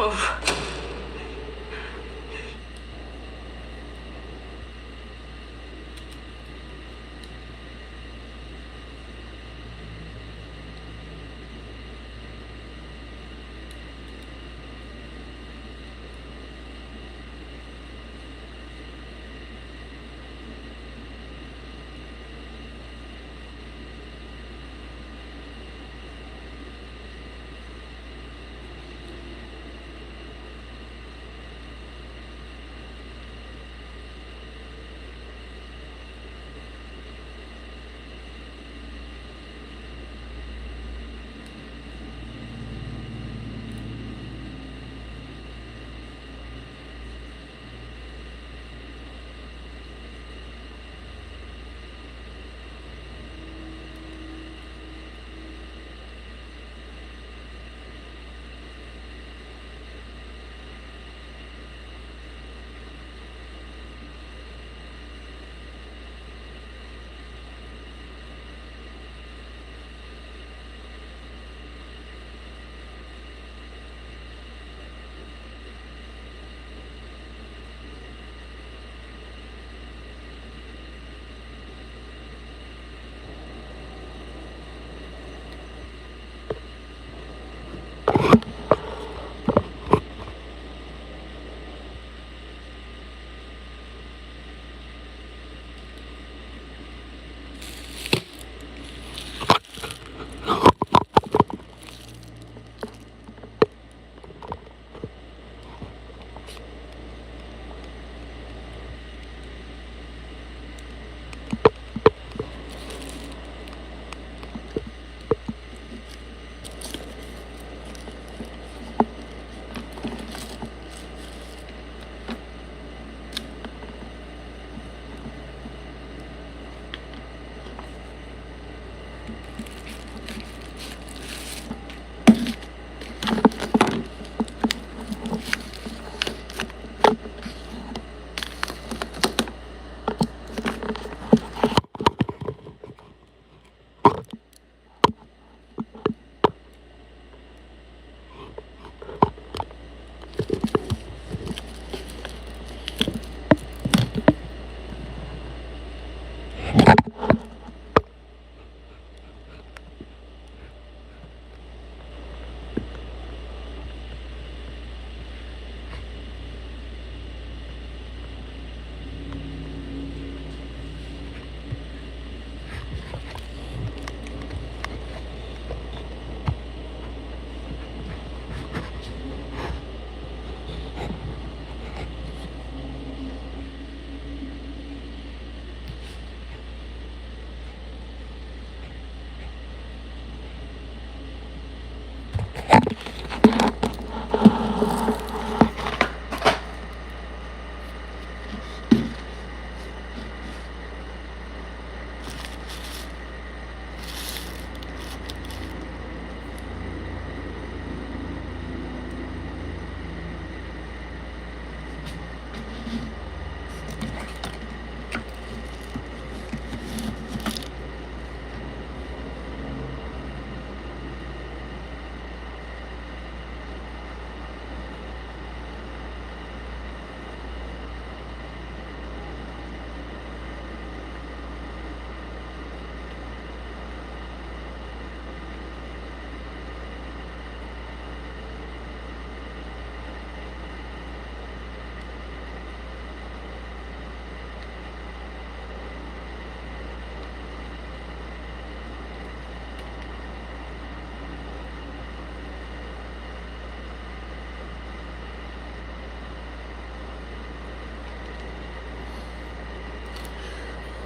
move.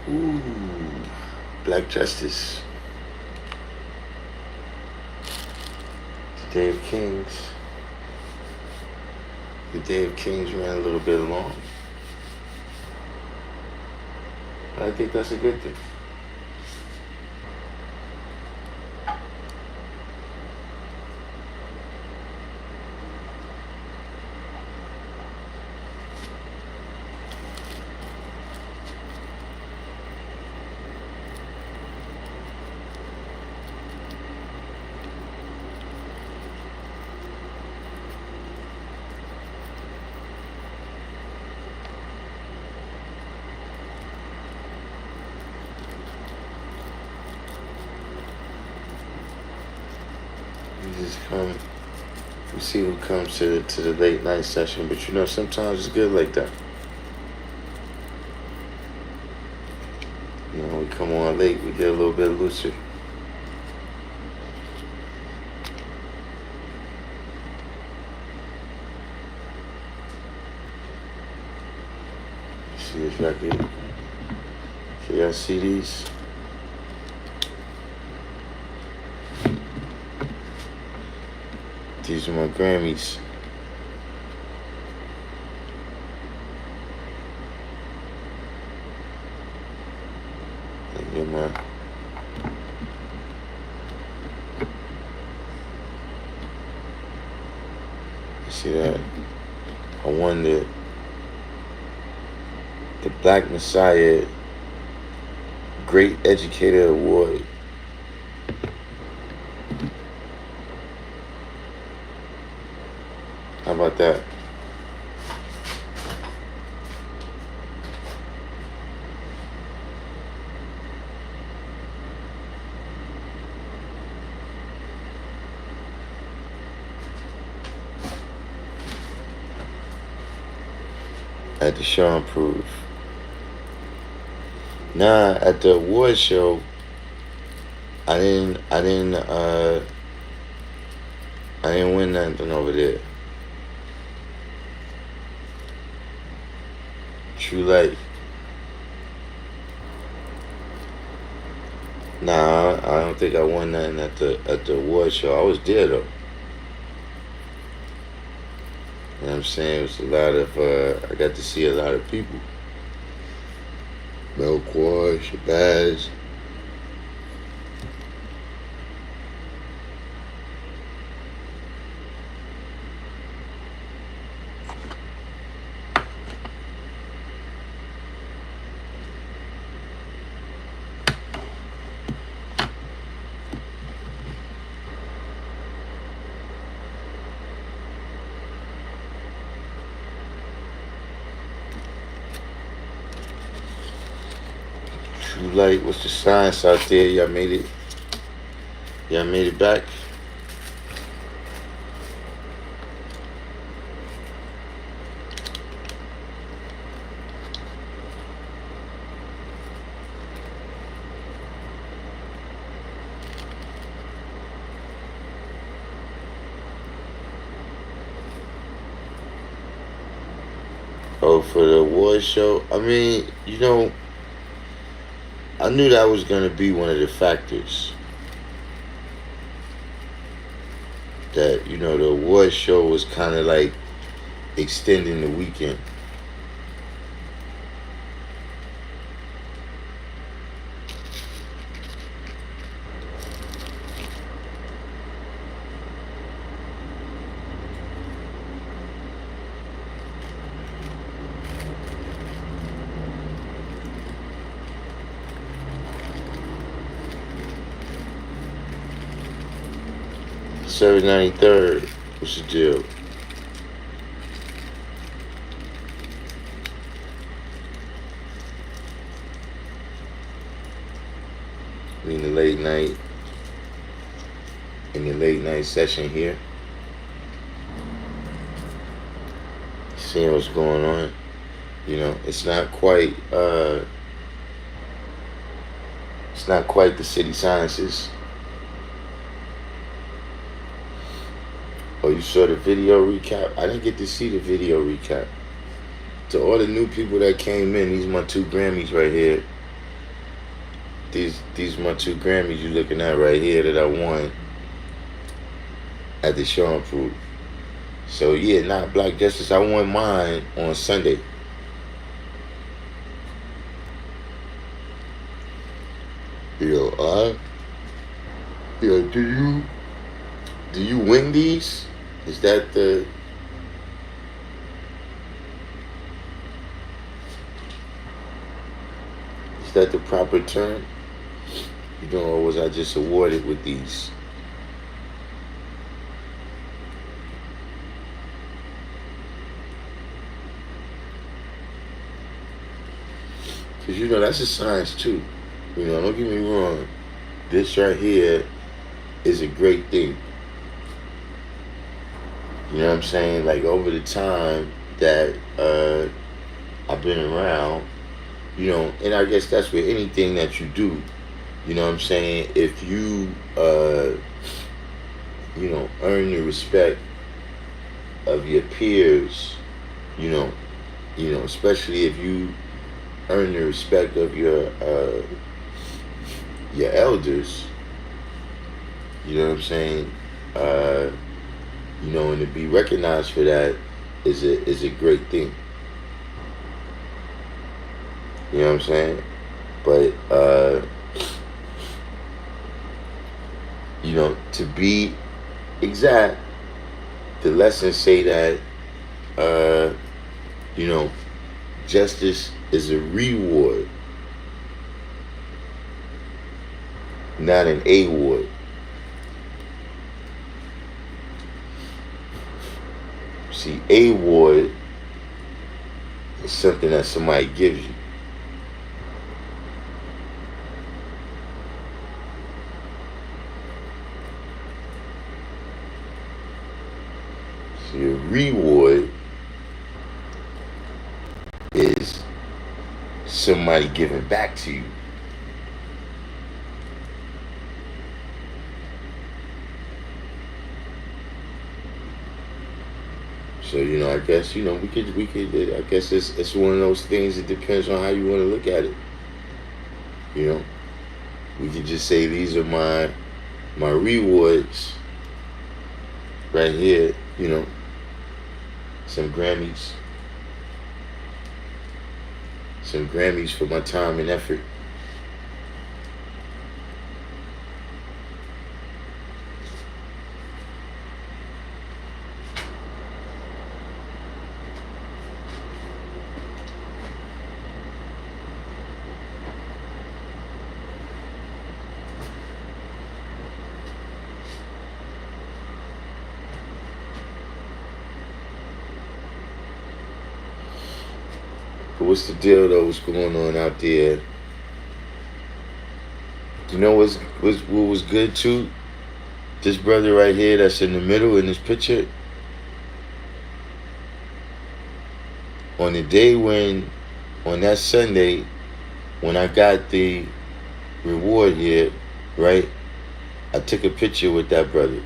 Ooh, Black Justice. The Day of Kings. The Day of Kings ran a little bit long. But I think that's a good thing. We just come. We see who comes to the late night session, but you know sometimes it's good like that. You know, we come on late, we get a little bit looser. See if y'all can y'all see these? These are my Grammys. Get my see that? I won the Black Messiah Great Educator Award. How about that? At the show and prove. Nah, at the award show, I didn't win nothing over there. True Light. Nah, I don't think I won nothing at the award show. I was there though. You know what I'm saying? It was a lot of I got to see a lot of people. Melquar, Shabazz. True Light, what's the science out there? Y'all made it. Y'all made it back. Oh, for the award show? I mean, you know, I knew that was going to be one of the factors. That, you know, the award show was kind of like extending the weekend. Service 93rd. What's the deal? We in the late night session here. Seeing what's going on. You know, it's not quite the City Sciences. Oh, you saw the video recap? I didn't get to see the video recap. To all the new people that came in, these are my 2 Grammys right here. These are my 2 Grammys you looking at right here that I won at the show and prove. So yeah, not Black Justice. I won mine on Sunday. Yo, do you win these? Is that the proper term? You know, or was I just awarded with these? Because, you know, that's a science too. You know, don't get me wrong. This right here is a great thing. You know what I'm saying? Like over the time that I've been around, you know, and I guess that's with anything that you do. You know what I'm saying? If you know, earn the respect of your peers, you know, especially if you earn the respect of your elders, you know what I'm saying? Uh, you know, and to be recognized for that is a great thing. You know what I'm saying? But you know, to be exact, the lessons say that you know, justice is a reward, not an award. See, award is something that somebody gives you. See, a reward is somebody giving back to you. So, you know, I guess, you know, we could I guess it's one of those things. It depends on how you want to look at it. You know, we could just say these are my rewards right here. You know, some Grammys for my time and effort. But what's the deal though? What's going on out there? You know what was good too? This brother right here that's in the middle in this picture. On the day on that Sunday, when I got the reward here, right? I took a picture with that brother.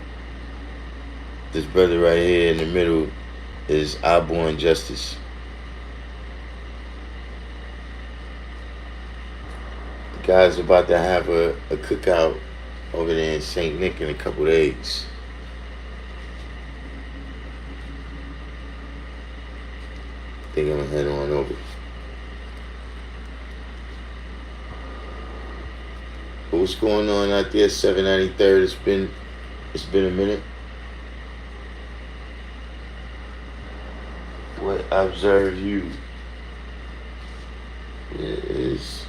This brother right here in the middle is I Born Justice. The guy's about to have a cookout over there in St. Nick in a couple of days. They're gonna head on over. But what's going on out there, 793rd? It's been a minute. What I observe you is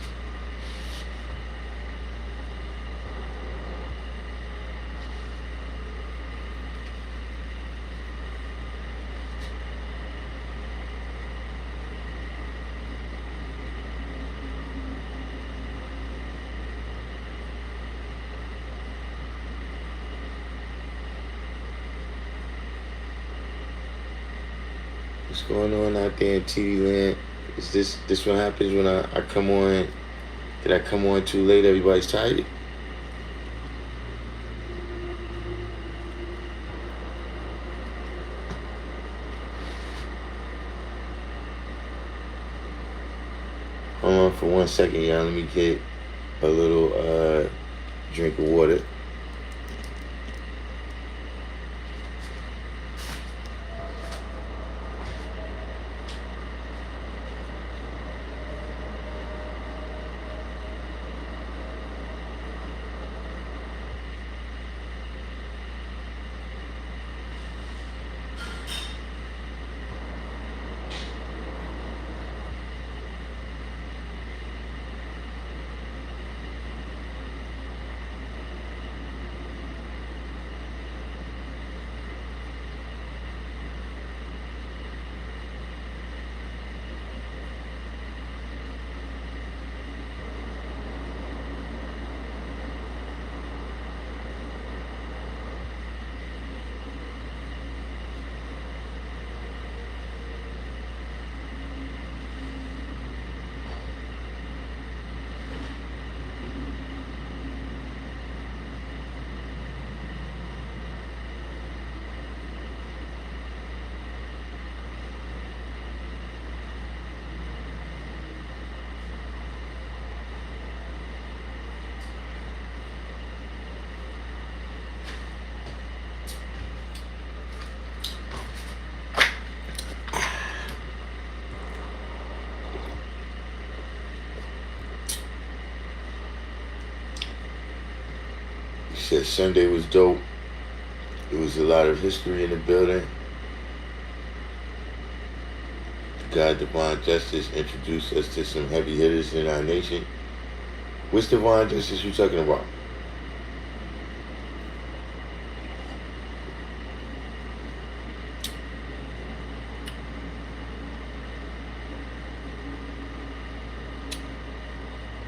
what's going on out there in TV land. Is this what happens when I come on? Did I come on too late? Everybody's tired. Hold on for 1 second, y'all. Let me get a little drink of water. said Sunday was dope. It was a lot of history in the building. God Divine Justice introduced us to some heavy hitters in our nation. Which Divine Justice you talking about?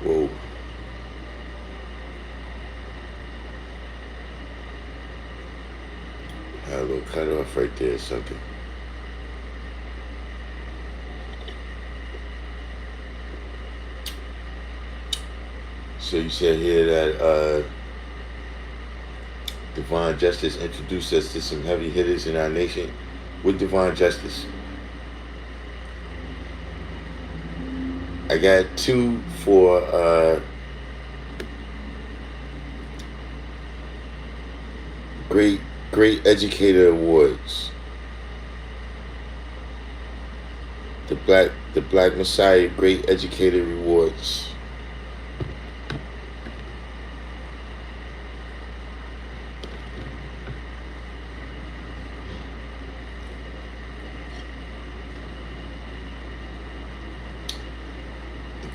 Whoa. Had a little cut off right there or something. So you said here that Divine Justice introduced us to some heavy hitters in our nation. With Divine Justice, I got 2 for great educator awards. The Black Messiah Great Educator Awards.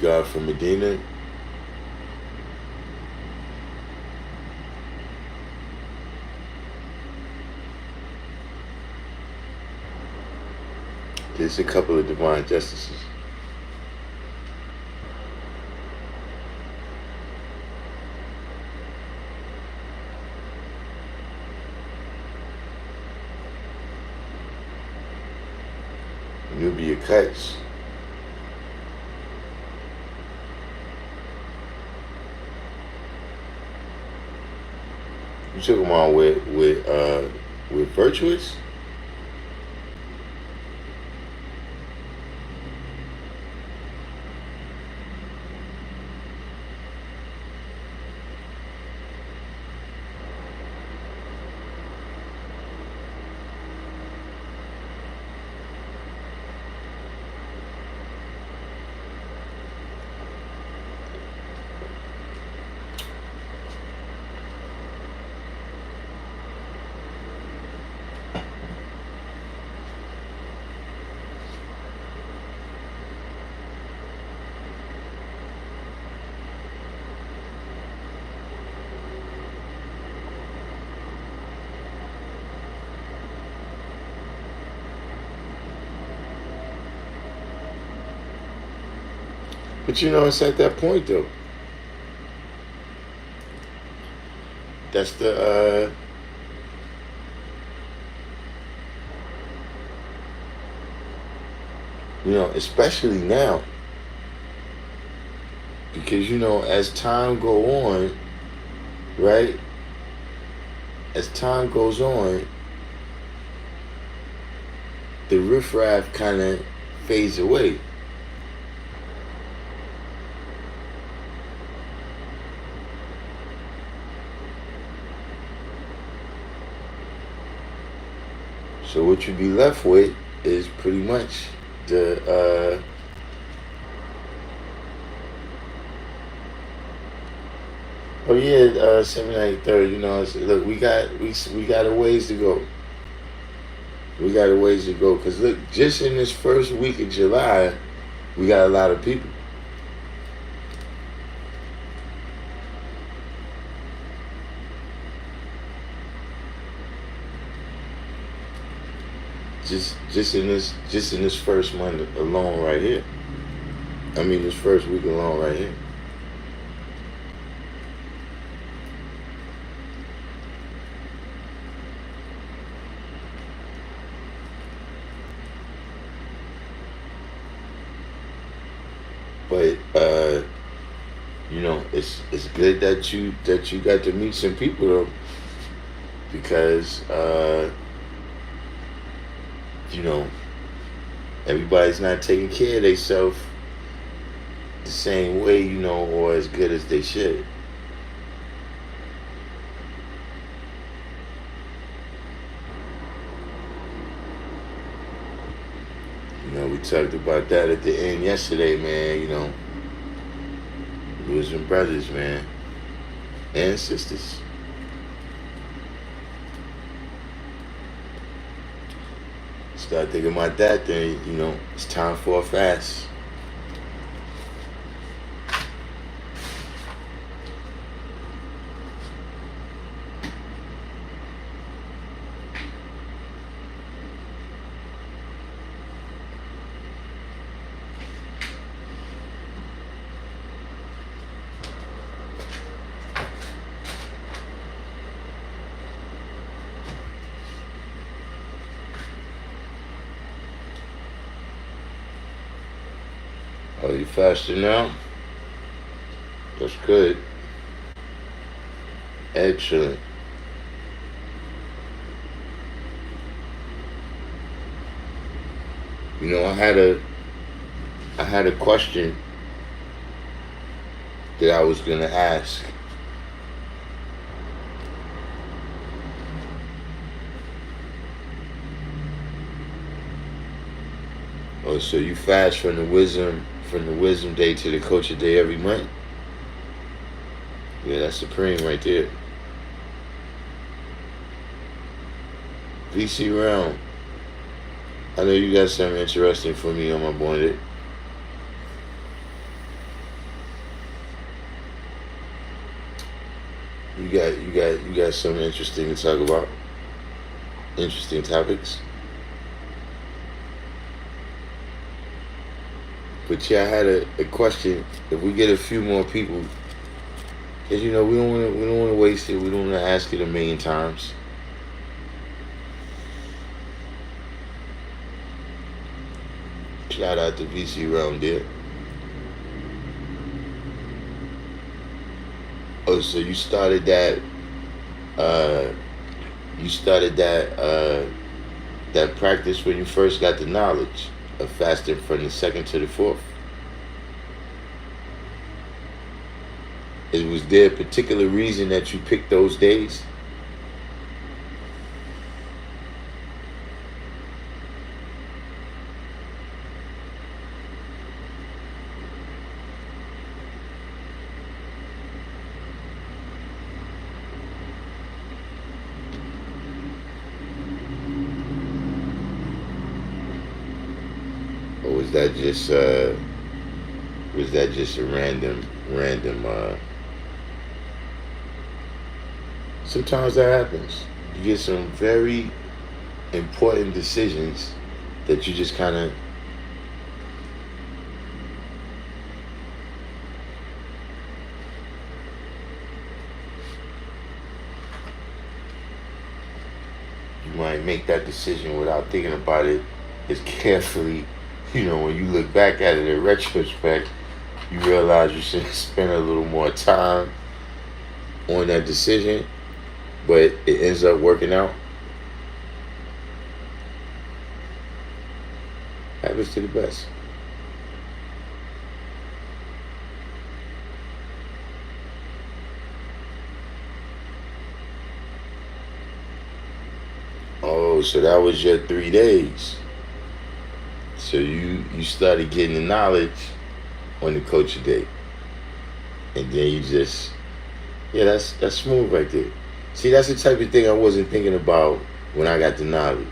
God from Medina. There's a couple of Divine Justices. Nubia Kites. You took them on with Virtuous? But you know, it's at that point though. That's the you know, especially now, because you know, as time go on, right? As time goes on, the riffraff kind of fades away. So what you be left with is pretty much the oh yeah, 793rd. You know, look, we got a ways to go. We got a ways to go. Cause look, just in this first week of July, we got a lot of people. Just in this first month alone right here. I mean, this first week alone right here. But you know, it's good that you got to meet some people though, because you know, everybody's not taking care of themselves the same way, you know, or as good as they should. You know, we talked about that at the end yesterday, man. You know, losing brothers, man, and sisters. Start thinking about that, then it's time for a fast. Oh, you fasting now? That's good. Excellent. I had a question that I was gonna ask. Oh, so you fast from the wisdom day to the culture day every month? Yeah, that's supreme right there. VC Realm, I know you got something interesting for me on my bonnet. You got something interesting to talk about. Interesting topics. But yeah, I had a question. If we get a few more people, because we don't want to waste it. We don't want to ask it a million times. Shout out to VC Realm there. Oh, so you started that. You started that practice when you first got the knowledge of fasting from the second to the fourth. Was there a particular reason that you picked those days? Or was that just a random? Sometimes that happens. You get some very important decisions that you just kind of might make that decision without thinking about it as carefully. When you look back at it in retrospect, you realize you should have spent a little more time on that decision, but it ends up working out. Happens to the best. Oh, so that was your 3 days. So you started getting the knowledge on the culture day, and then you just, yeah, that's smooth right there. See, that's the type of thing I wasn't thinking about when I got the knowledge.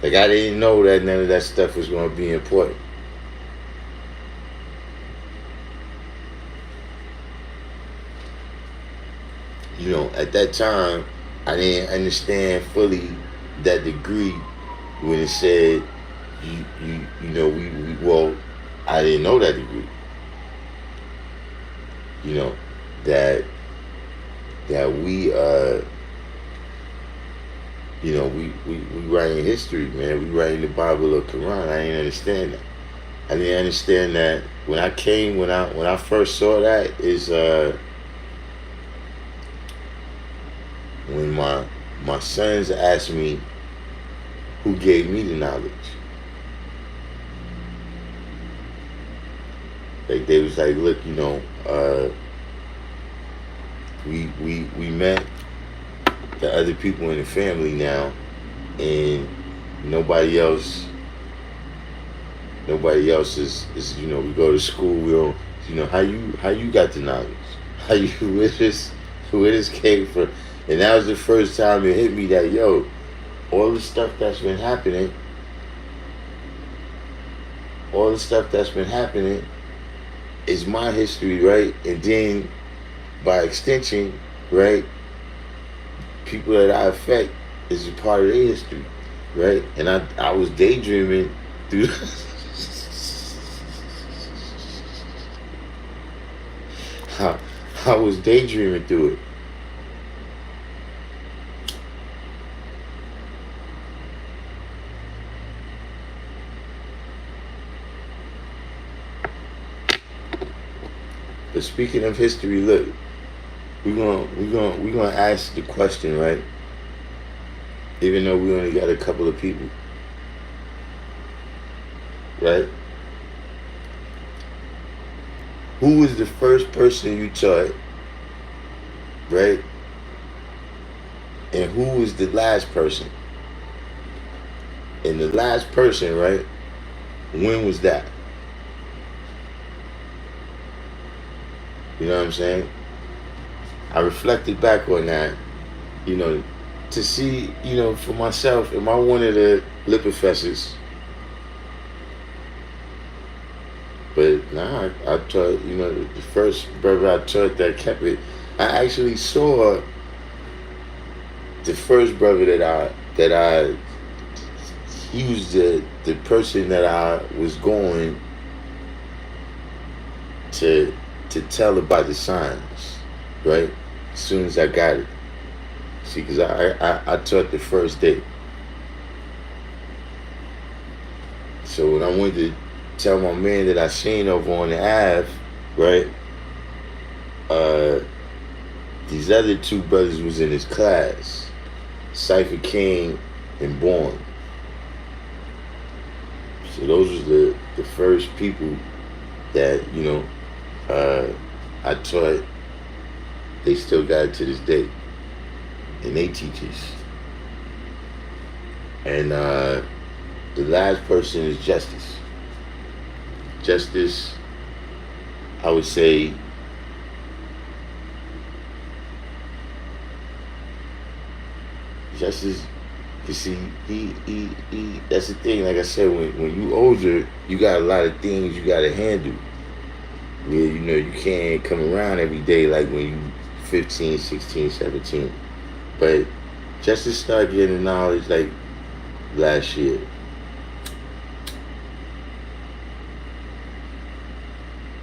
Like, I didn't know that none of that stuff was going to be important. At that time, I didn't understand fully that degree when it said, well, I didn't know that degree. That we we writing history, man. We writing the Bible or Quran. I didn't understand that. I didn't understand that when I first saw that is when my sons asked me who gave me the knowledge. Like, they was like, look, we met the other people in the family now, and nobody else is we go to school, we don't, how you got the knowledge, where this came from. And that was the first time it hit me that, all the stuff that's been happening, all the stuff that's been happening is my history, right? And then by extension, right, people that I affect is a part of their history, right? And I was daydreaming through I was daydreaming through it. But speaking of history, look, we're gonna ask the question, right? Even though we only got a couple of people, right? Who was the first person you taught, right? And who was the last person? And the last person, right? When was that? You know what I'm saying? I reflected back on that, to see, for myself, am I one of the lip professors? But nah, I taught, the first brother I taught that kept it. I actually saw the first brother he was the person that I was going to tell about the signs, right? As soon as I got it. See, because I taught the first day. So when I went to tell my man that I seen over on the Ave, right? These other two brothers was in his class, Cypher King and Bourne. So those was the first people that, I taught. They still got it to this day. And they teachers. And the last person is Justice. Justice, I would say, Justice, you see, he that's the thing, like I said, when you older, you got a lot of things you got to handle. Yeah, you can't come around every day like when you 15, 16, 17. But Justice started getting knowledge like last year.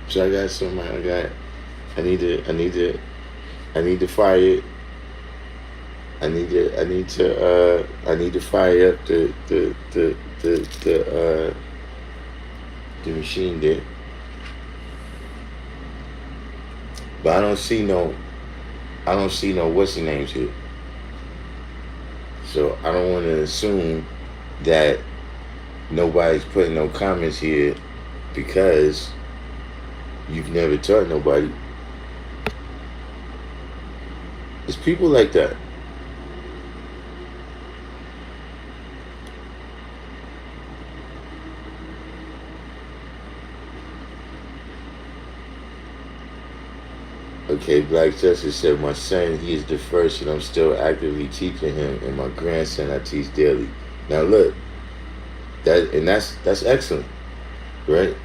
So I got something. I need to fire it. I need to fire up the machine there. But I don't see no what's the names here. So I don't want to assume that nobody's putting no comments here because you've never taught nobody. It's people like that. Okay, Black Justice said, my son, he is the first and I'm still actively teaching him, and my grandson I teach daily. Now look, that's excellent, right?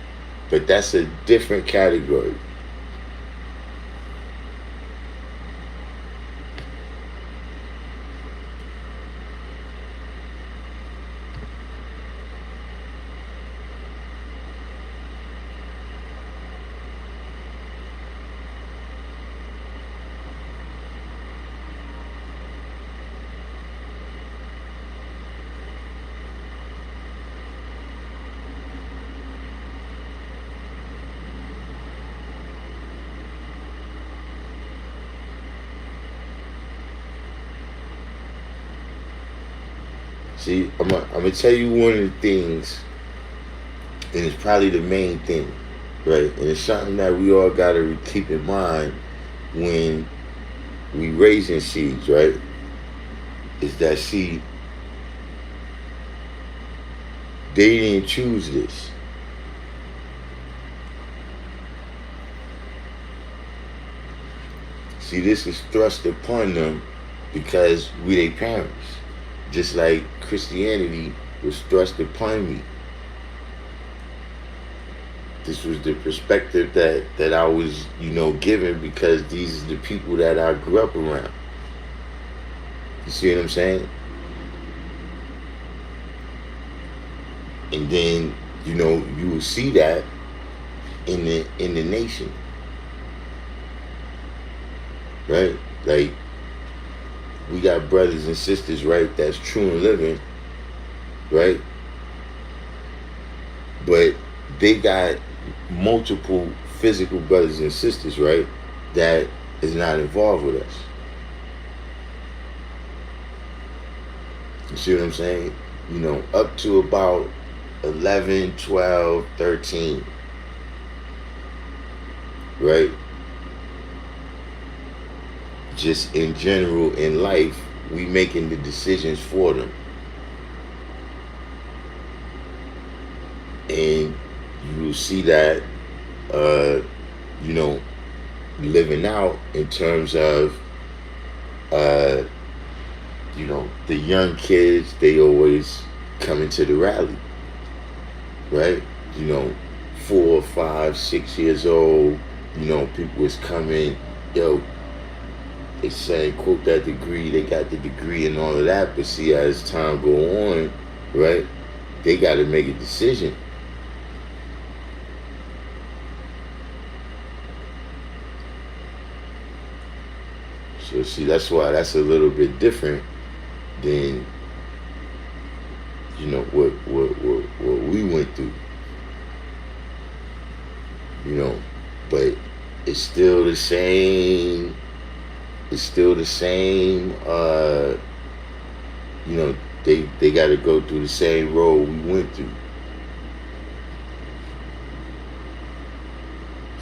But that's a different category. See, I'm gonna tell you one of the things, and it's probably the main thing, right? And it's something that we all gotta keep in mind when we raising seeds, right? Is that, see, they didn't choose this. See, this is thrust upon them because we their parents. just like Christianity was thrust upon me. This was the perspective that I was, given, because these are the people that I grew up around. You see what I'm saying? And then, you will see that in the nation. Right? Like, we got brothers and sisters, right, that's true and living, right? But they got multiple physical brothers and sisters, right, that is not involved with us. You see what I'm saying? Up to about 11, 12, 13, right? Just in general in life, we making the decisions for them. And you will see that, living out in terms of, the young kids, they always come into the rally, right? 4, 5, 6 years old, people is coming, yo, they say, quote that degree, they got the degree and all of that, but see, as time go on, right, they got to make a decision. So see, that's why that's a little bit different than, what we went through. But it's still the same. It's still the same. They got to go through the same road we went through.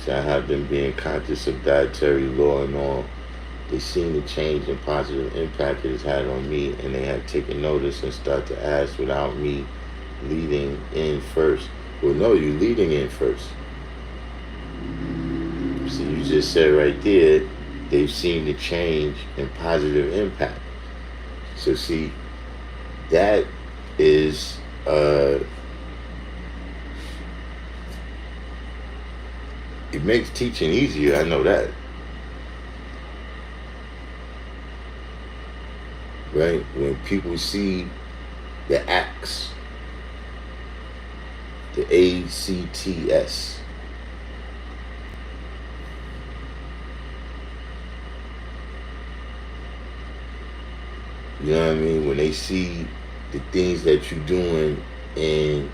So I have them being conscious of dietary law and all. They seen the change and positive impact it has had on me, and they have taken notice and start to ask without me leading in first. Well, no, you're leading in first. So you just said right there, they've seen the change and positive impact. So see, that is it makes teaching easier, I know that. Right? When people see the acts, the ACTS, you know what I mean? When they see the things that you're doing and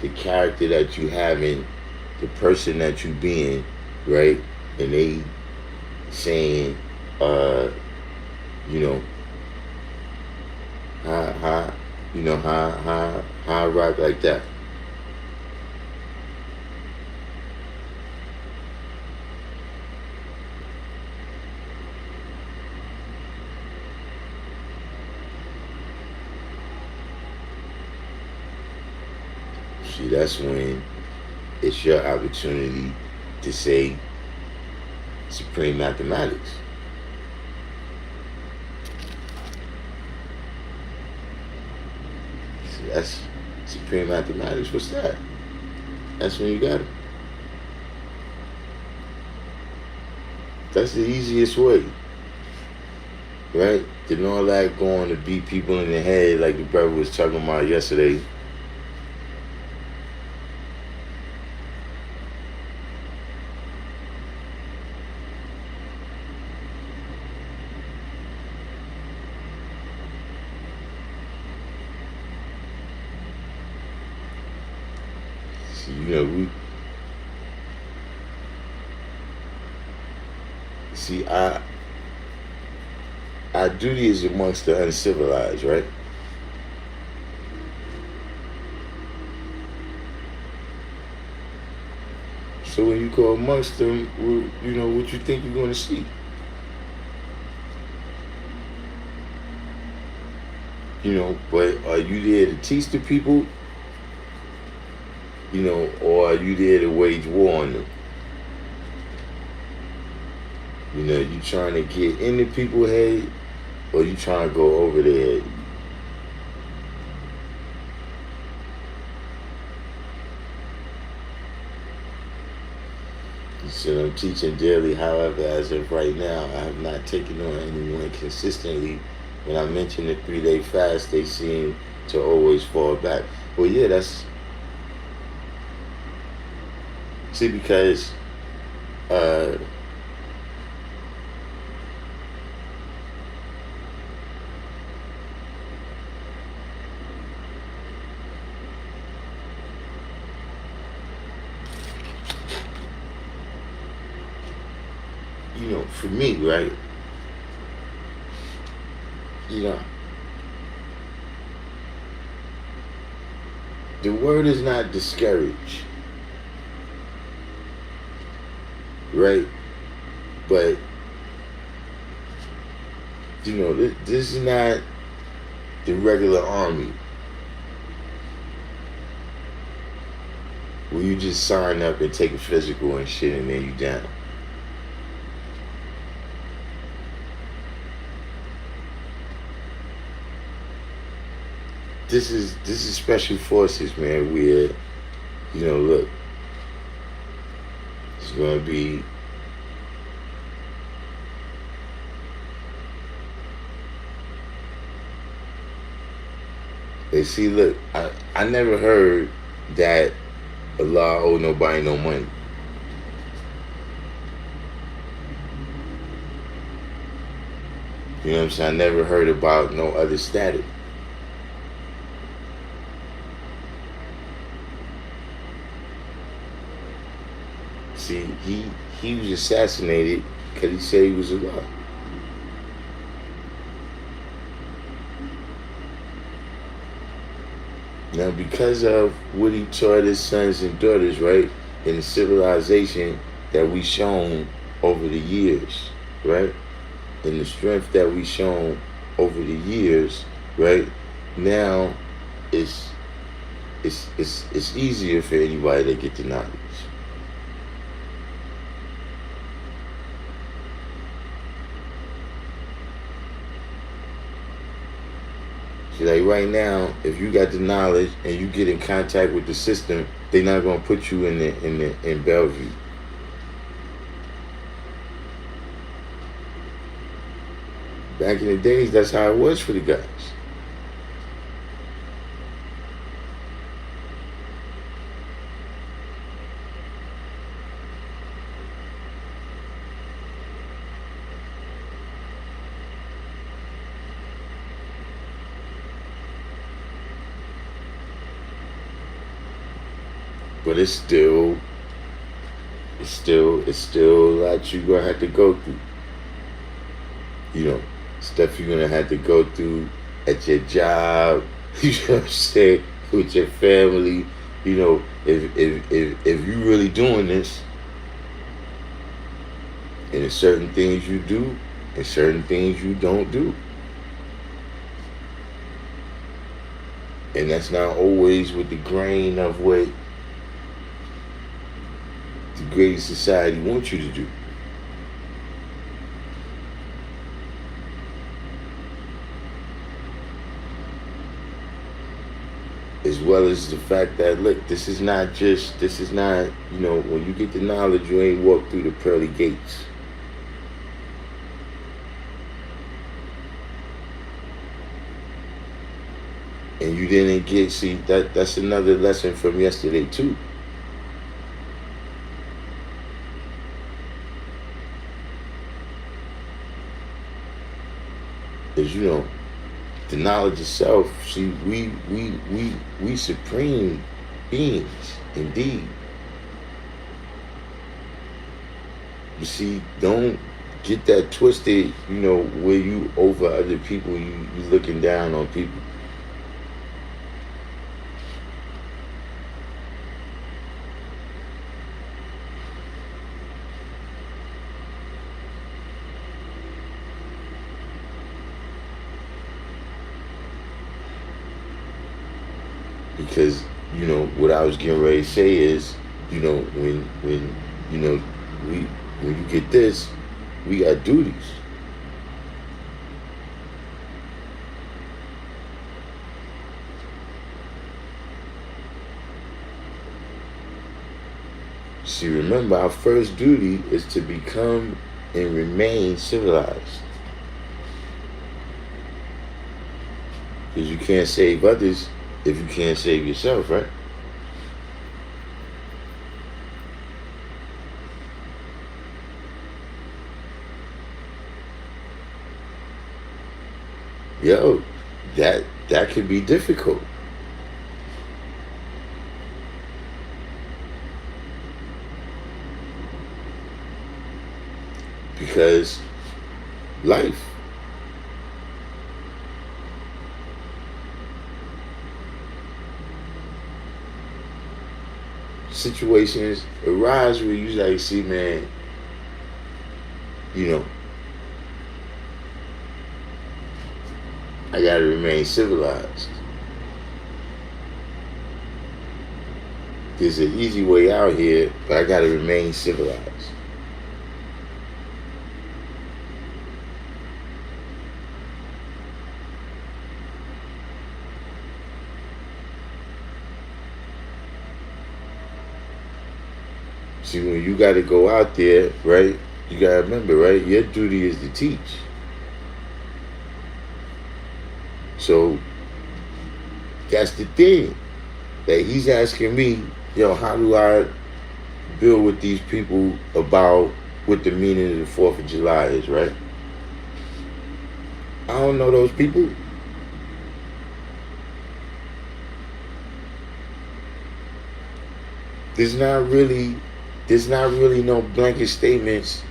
the character that you having, the person that you being, right? And they saying, how I rock like that. See, that's when it's your opportunity to say supreme mathematics. See, that's supreme mathematics. What's that? That's when you got it. That's the easiest way, right? Didn't all that going to beat people in the head like the brother was talking about yesterday. Our duty is amongst the uncivilized, right? So when you go amongst them, what you think you're going to see? But are you there to teach the people? Or are you there to wage war on them? You trying to get in the people's head, or you trying to go over their head? So I'm teaching daily. However, as of right now, I have not taken on anyone consistently. When I mention the 3-day fast, they seem to always fall back. Well, yeah, that's see because uh, for me, right? You know, the word is not discouraged, right? But this is not the regular army where you just sign up and take a physical and shit and then you down. This is special forces, man. Where look, it's gonna be and see. Look, I never heard that Allah owe nobody no money. You know what I'm saying? I never heard about no other status. See, he was assassinated because he said he was Allah. Now, because of what he taught his sons and daughters, right, in the civilization that we shown over the years, right, and the strength that we shown over the years, right, now it's easier for anybody to get the knowledge. See, like right now, if you got the knowledge and you get in contact with the system, they're not gonna put you in Bellevue. Back in the days, that's how it was for the guys. But it's still a lot you gonna have to go through. Stuff you're gonna have to go through at your job. You know what I'm saying? With your family. If you really doing this, and there's certain things you do and certain things you don't do. And that's not always with the grain of what the great society wants you to do. As well as the fact that, look, this is not, when you get the knowledge, you ain't walk through the pearly gates. And you didn't get, that's another lesson from yesterday too. Is the knowledge itself. See, we supreme beings indeed. You see, don't get that twisted. Where you over other people, you looking down on people. Because what I was getting ready to say is, when you get this, we got duties. See, remember, our first duty is to become and remain civilized. Because you can't save others if you can't save yourself, right? Yo, that could be difficult. Because life. Situations arise where you like, see, man, you know, I gotta remain civilized. There's an easy way out here, but I gotta remain civilized. See, when you gotta go out there, right, you gotta remember, right, your duty is to teach. So that's the thing that he's asking me, yo, how do I build with these people about what the meaning of the 4th of July is, right? I don't know those people. There's not really no blanket statements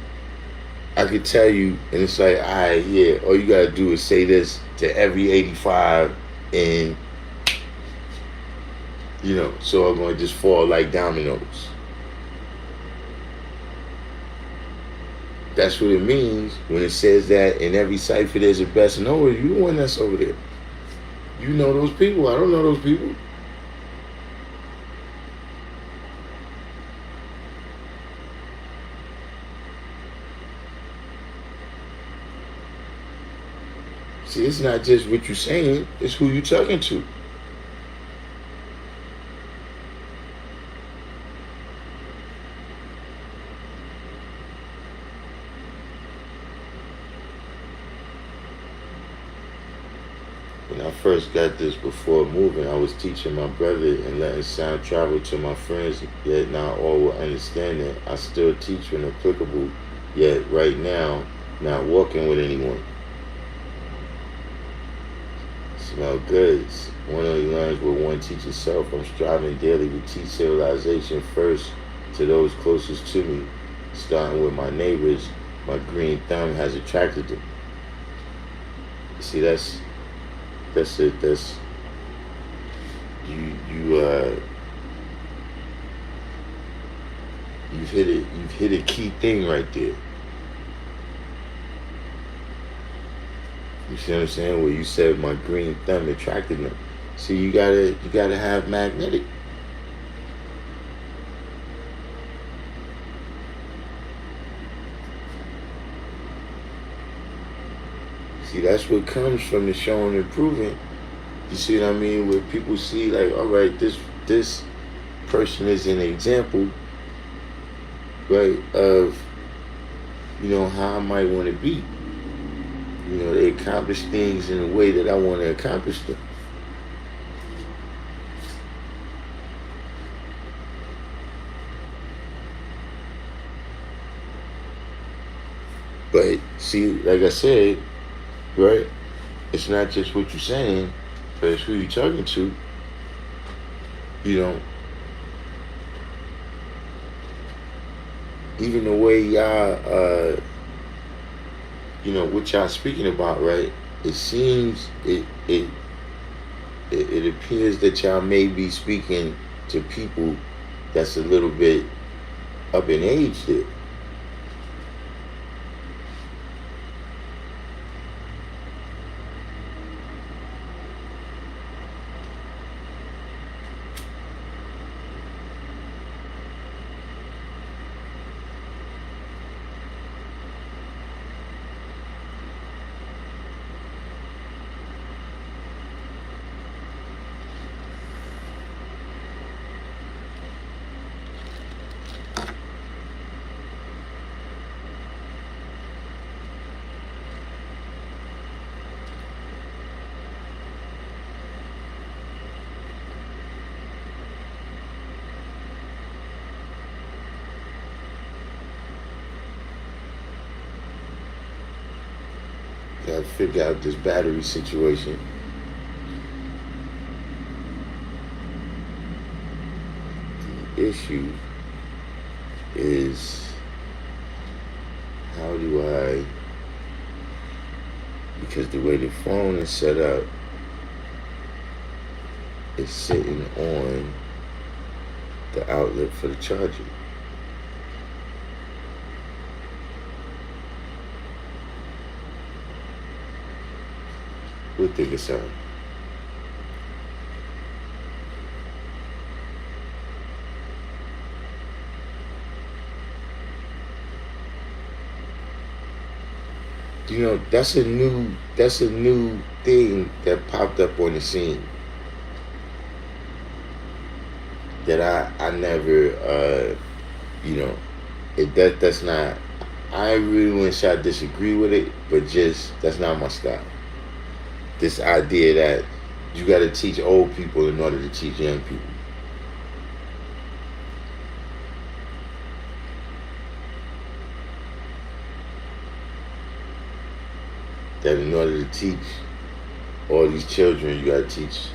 I could tell you, and it's like, all right, yeah, all you gotta do is say this to every 85, and you know, so I'm gonna just fall like dominoes. That's what it means when it says that in every cipher there's a best knower. You the one that's over there. You know those people. I don't know those people. See, it's not just what you're saying, it's who you're talking to. When I first got this before moving, I was teaching my brother and letting sound travel to my friends, yet not all will understand it. I still teach when applicable, yet right now, not walking with anyone. Smell good. One only learns what one teaches self. I'm striving daily to teach civilization first to those closest to me. Starting with my neighbors, my green thumb has attracted them. See, that's it. That's you've hit it. You've hit a key thing right there. You see what I'm saying? Where you said my green thumb attracted them. See, you gotta have magnetic. See, that's what comes from the showing and proving. You see what I mean? Where people see like, all right, this person is an example, right, of, you know, how I might want to be. You know, they accomplish things in a way that I want to accomplish them. But see, like I said, right, it's not just what you're saying, but it's who you're talking to. You know, even the way y'all, you know, what y'all speaking about, right? It seems it appears that y'all may be speaking to people that's a little bit up in age there. gotta figure out this battery situation. The issue is, how do I, because the way the phone is set up, it's sitting on the outlet for the charger. We'll think it's out. You know, that's a new thing that popped up on the scene that I never that's not, I really wouldn't say I disagree with it, but just that's not my style. This idea that you got to teach old people in order to teach young people. That in order to teach all these children, you got to teach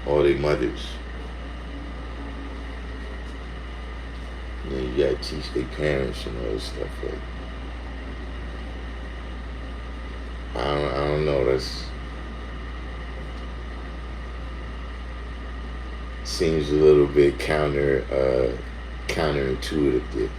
all their mothers. And then you got to teach their parents and all this stuff. Like, I don't know. That's seems a little bit counterintuitive there.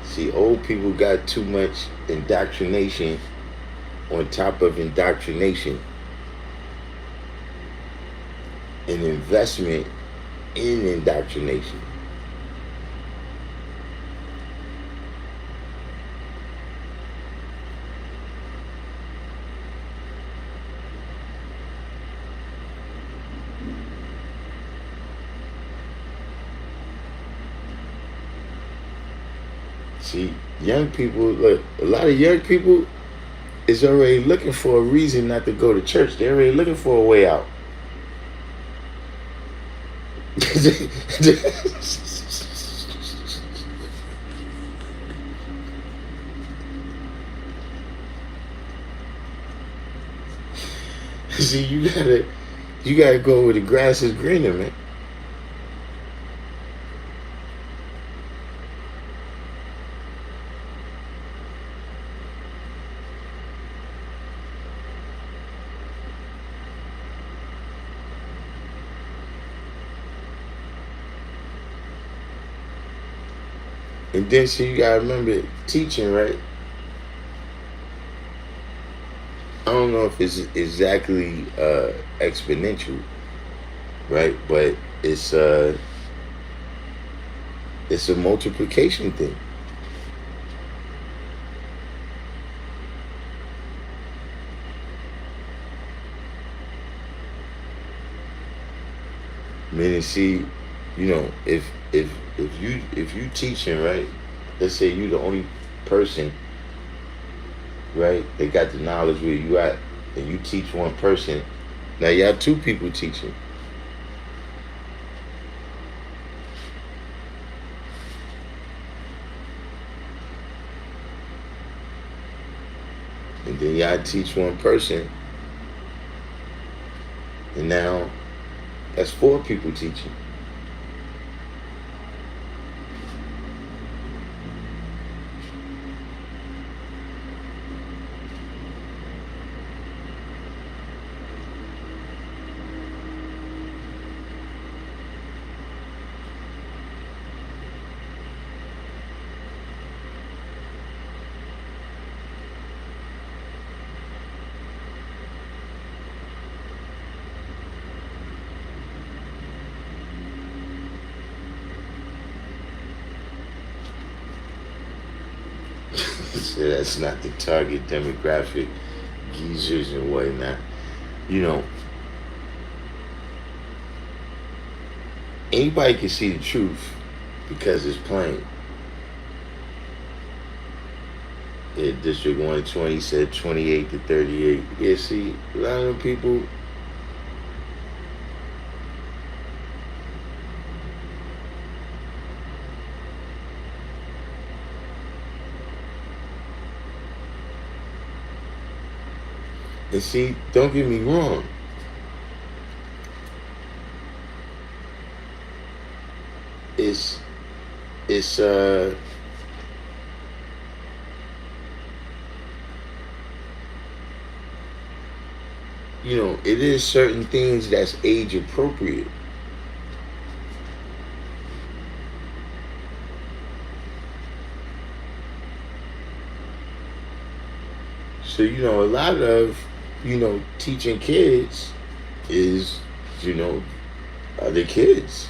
See, old people got too much indoctrination on top of indoctrination, an investment in indoctrination. See, young people, look, a lot of young people is already looking for a reason not to go to church. They're already looking for a way out. See, you gotta go where the grass is greener, man. And then, so you gotta remember teaching, right? I don't know if it's exactly exponential, right? But it's a multiplication thing. Meaning, see, you know, if you teaching, right? Let's say you the only person, right? They got the knowledge where you at, and you teach one person. Now you have two people teaching. And then y'all teach one person, and now that's four people teaching. So that's not the target demographic geezers and whatnot. You know, anybody can see the truth because it's plain. Yeah, District 120 said 28 to 38. Yeah, see, a lot of them people, and see, don't get me wrong. It's, it's, it is certain things that's age appropriate. So, a lot of, teaching kids is, other kids.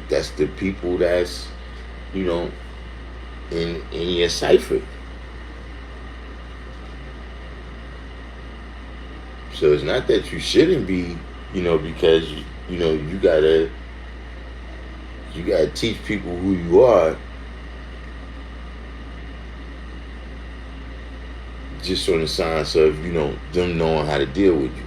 That's the people that's, in your cipher. So it's not that you shouldn't be, because you gotta teach people who you are, just on the science of them knowing how to deal with you.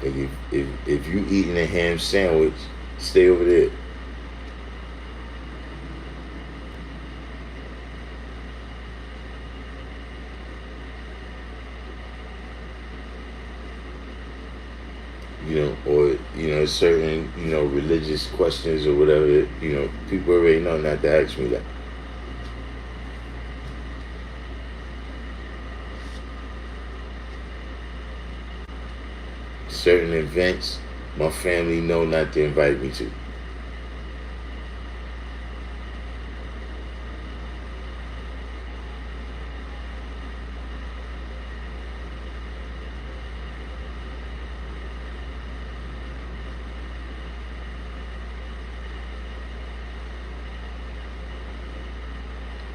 Like if you eating a ham sandwich, stay over there. Or certain religious questions or whatever. People already know not to ask me that. Certain events, my family know not to invite me to.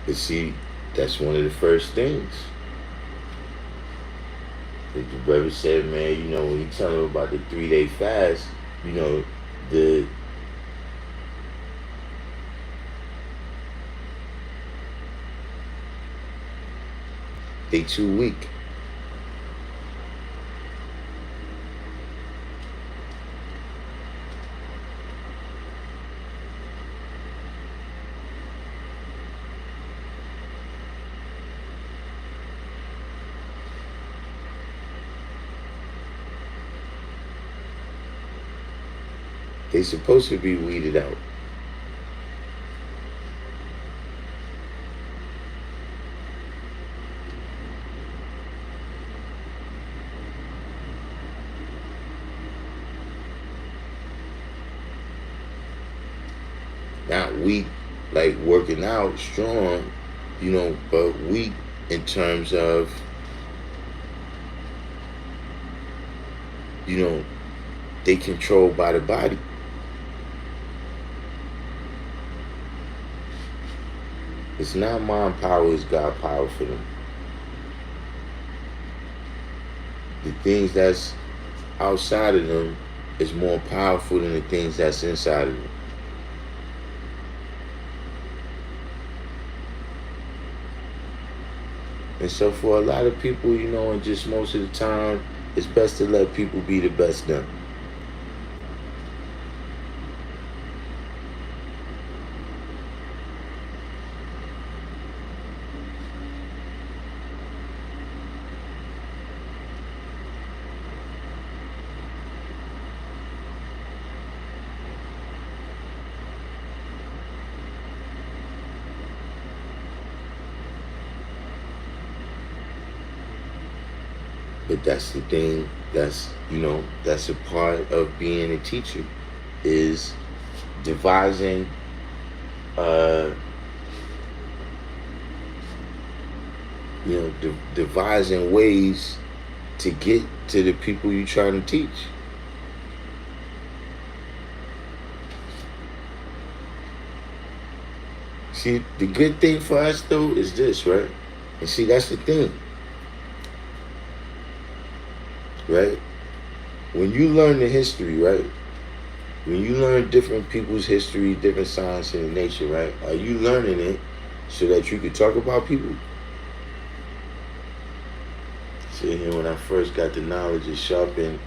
But see, that's one of the first things. Like the brother said, man, when he tell him about the 3-day fast, the they too weak. They supposed to be weeded out. Not weak like working out strong, but weak in terms of, they controlled by the body. It's not mind power, it's God power for them. The things that's outside of them is more powerful than the things that's inside of them. And so for a lot of people, and just most of the time, it's best to let people be the best them. But that's the thing, that's a part of being a teacher, is devising uh, devising ways to get to the people you're trying to teach. See, the good thing for us though is this, right? And see, that's the thing, right? When you learn the history, right? When you learn different people's history, different science and nature, right? Are you learning it so that you can talk about people? See, here when I first got the knowledge, it sharpened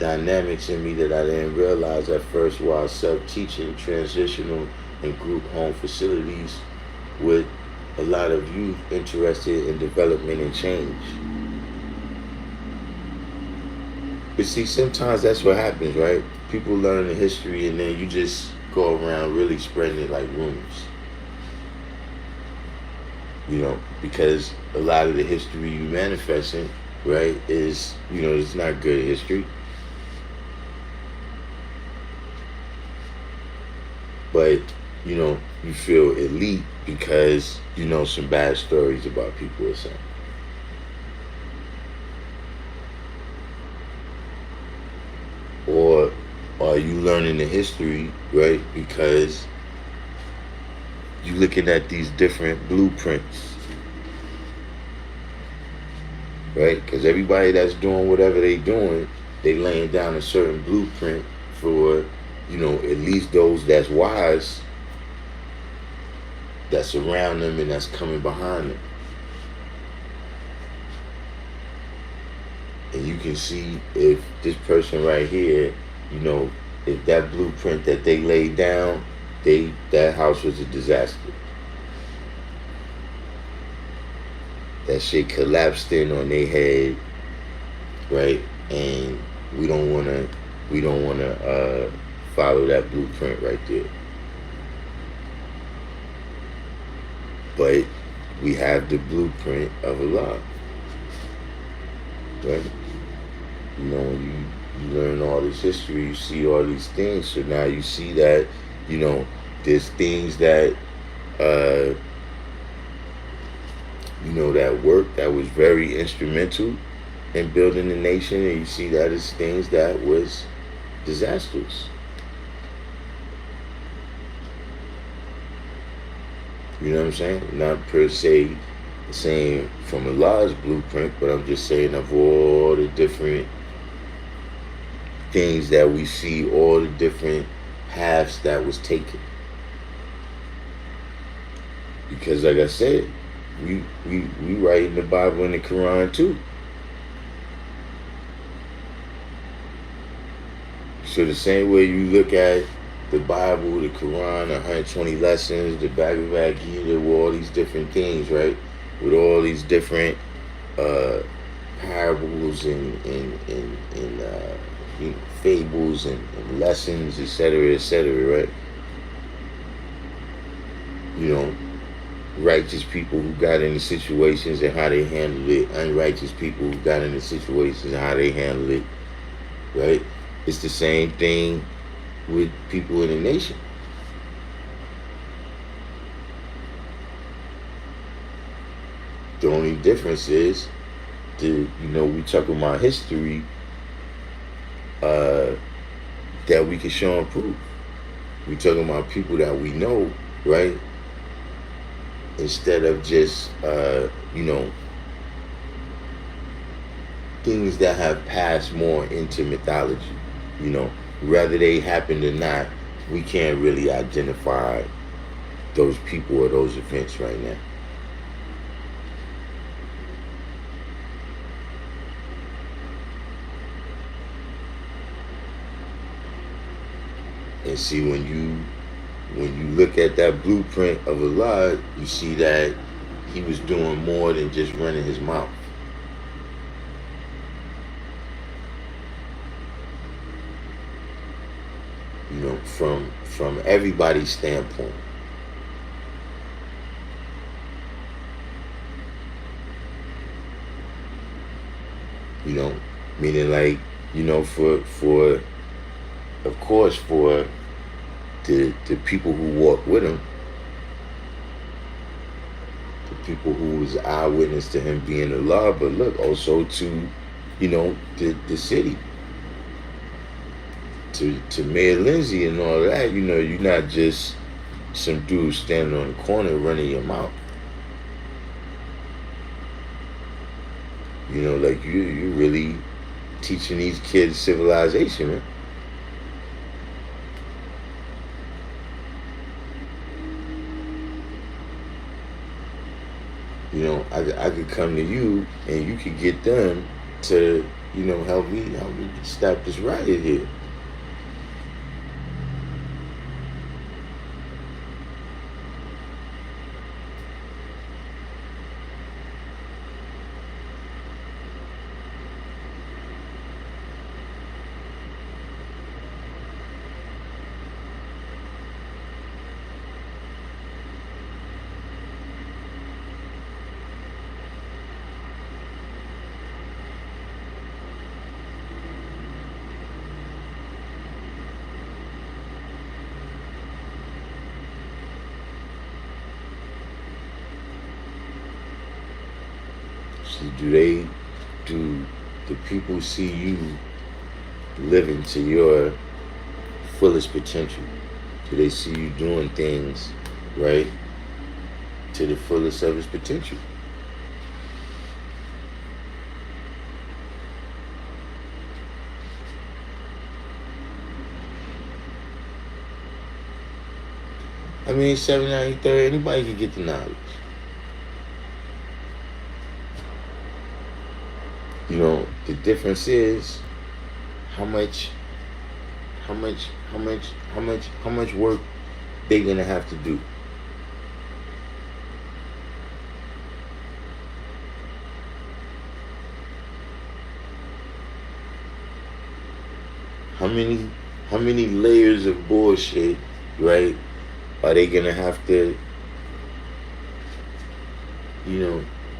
dynamics in me that I didn't realize at first while self-teaching transitional and group home facilities with a lot of youth interested in development and change. But see, sometimes that's what happens, right? People learn the history and then you just go around really spreading it like rumors. Because a lot of the history you manifesting, right, is, it's not good history. But, you feel elite because you know some bad stories about people or something. Or are you learning the history, right, because you looking at these different blueprints, right? Because everybody that's doing whatever they doing, they laying down a certain blueprint for, at least those that's wise, that's around them and that's coming behind them. And you can see if this person right here, if that blueprint that they laid down, that house was a disaster. That shit collapsed in on their head, right? And we don't wanna follow that blueprint right there. But we have the blueprint of Allah, right? When you learn all this history, you see all these things. So now you see that, there's things that, that work that was very instrumental in building the nation, and you see that as things that was disastrous. You know what I'm saying? Not per se saying from Allah's blueprint, but I'm just saying of all the different things that we see, all the different paths that was taken. Because like I said, we write in the Bible and the Quran too. So the same way you look at the Bible, the Quran, 120 lessons, the Bhagavad Gita, with all these different things, right? With all these different parables and fables and lessons, etc., right? Righteous people who got into situations and how they handled it, unrighteous people who got into situations and how they handled it, right? It's the same thing with people in the nation. The only difference is, we talking about history that we can show and prove. We talking about people that we know, right? Instead of just, things that have passed more into mythology. Whether they happen or not, we can't really identify those people or those events right now. And see, when you look at that blueprint of Allah, you see that he was doing more than just running his mouth. From everybody's standpoint. Meaning like, for of course, for the people who walk with him, the people who was eyewitness to him being alive, but look, also to, the city, to Mayor Lindsay and all that. You're not just some dude standing on the corner running your mouth. Like you really teaching these kids civilization, man. I could come to you and you could get them to, help me stop this riot here. See, do the people see you living to your fullest potential? Do they see you doing things, right, to the fullest of its potential? I mean, 793, anybody can get the knowledge. The difference is how much work they're gonna have to do. How many layers of bullshit, right, are they gonna have to,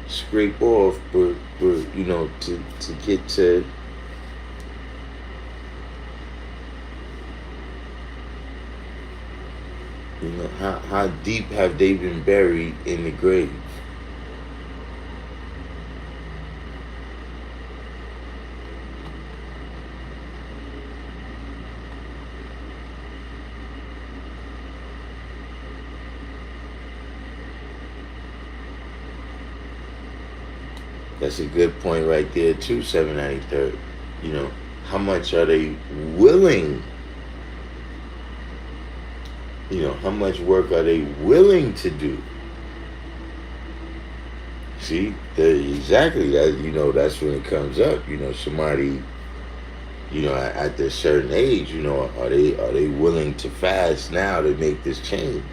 scrape off, but to get to, how deep have they been buried in the grave? That's a good point right there too, 793. How much are they willing? How much work are they willing to do? See, exactly that. That's when it comes up. Somebody, at a certain age, are they willing to fast now to make this change?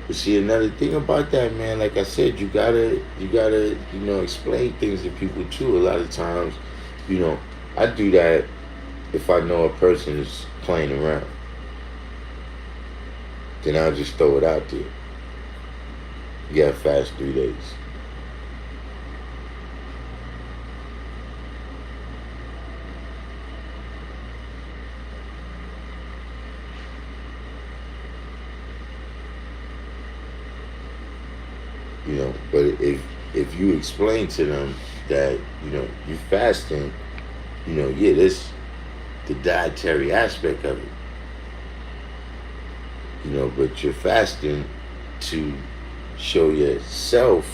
But see, another thing about that, man, like I said, you gotta, explain things to people too. A lot of times, I do that if I know a person is playing around. Then I'll just throw it out there. You gotta fast 3 days. But if you explain to them that you fasting, this the dietary aspect of it, but you're fasting to show yourself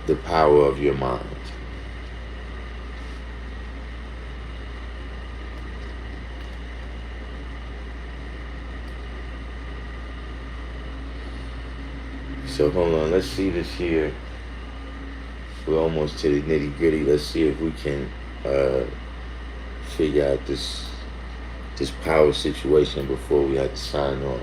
the power of your mind. So hold on, let's see this here. We're almost to the nitty gritty. Let's see if we can figure out this power situation before we have to sign off.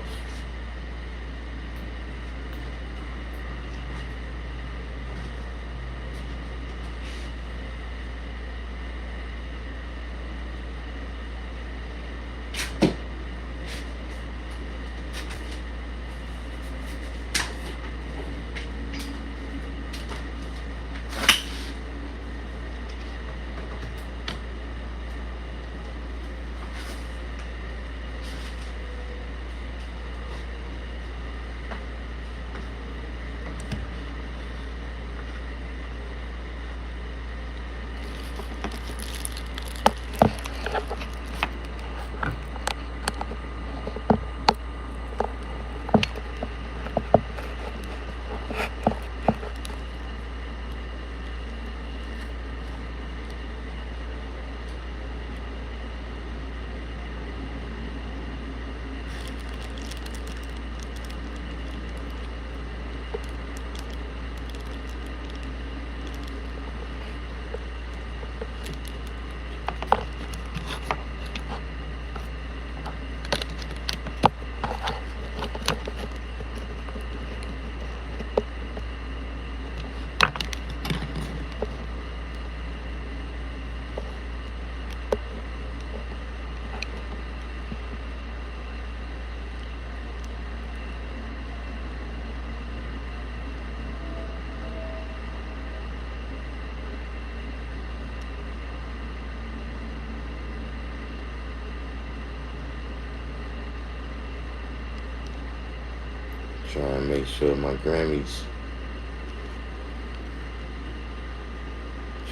Trying to make sure my Grammys.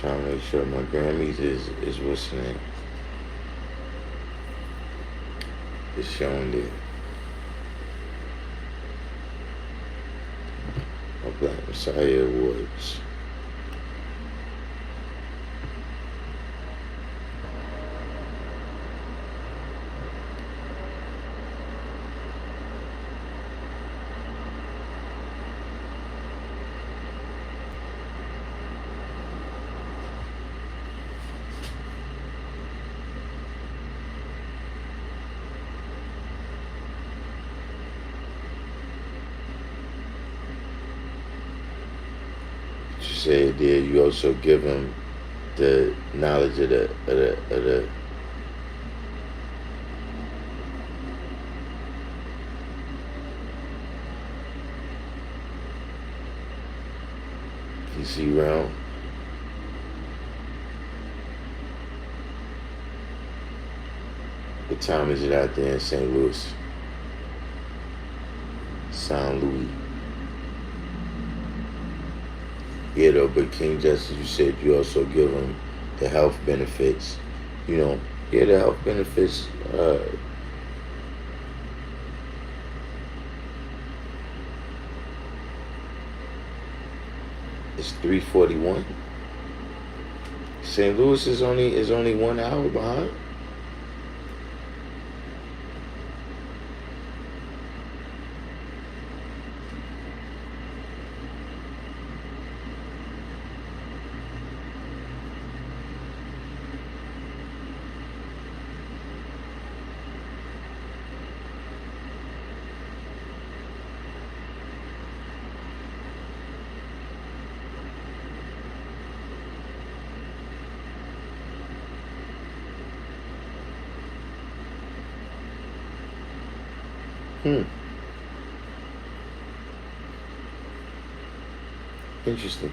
Trying to make sure my Grammys is what's in it. It's showing there. My Black Messiah Awards. You said there you also give them the knowledge of the PC realm. What time is it out there in St. Louis? Saint Louis. Yeah, though, but King Justice, you said you also give them the health benefits. You know, yeah, the health benefits. It's 3:41. St. Louis is only 1 hour behind. Interesting.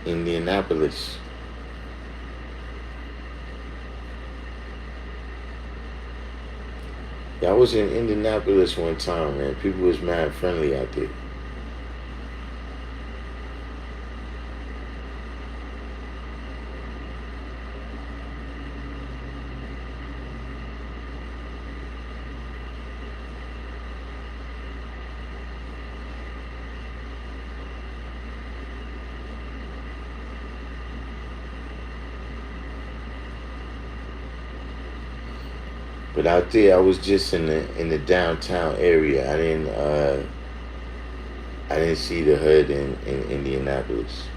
Indianapolis. Yeah, I was in Indianapolis one time, man. People was mad friendly out there. But out there, I was just in the downtown area. I didn't see the hood in Indianapolis.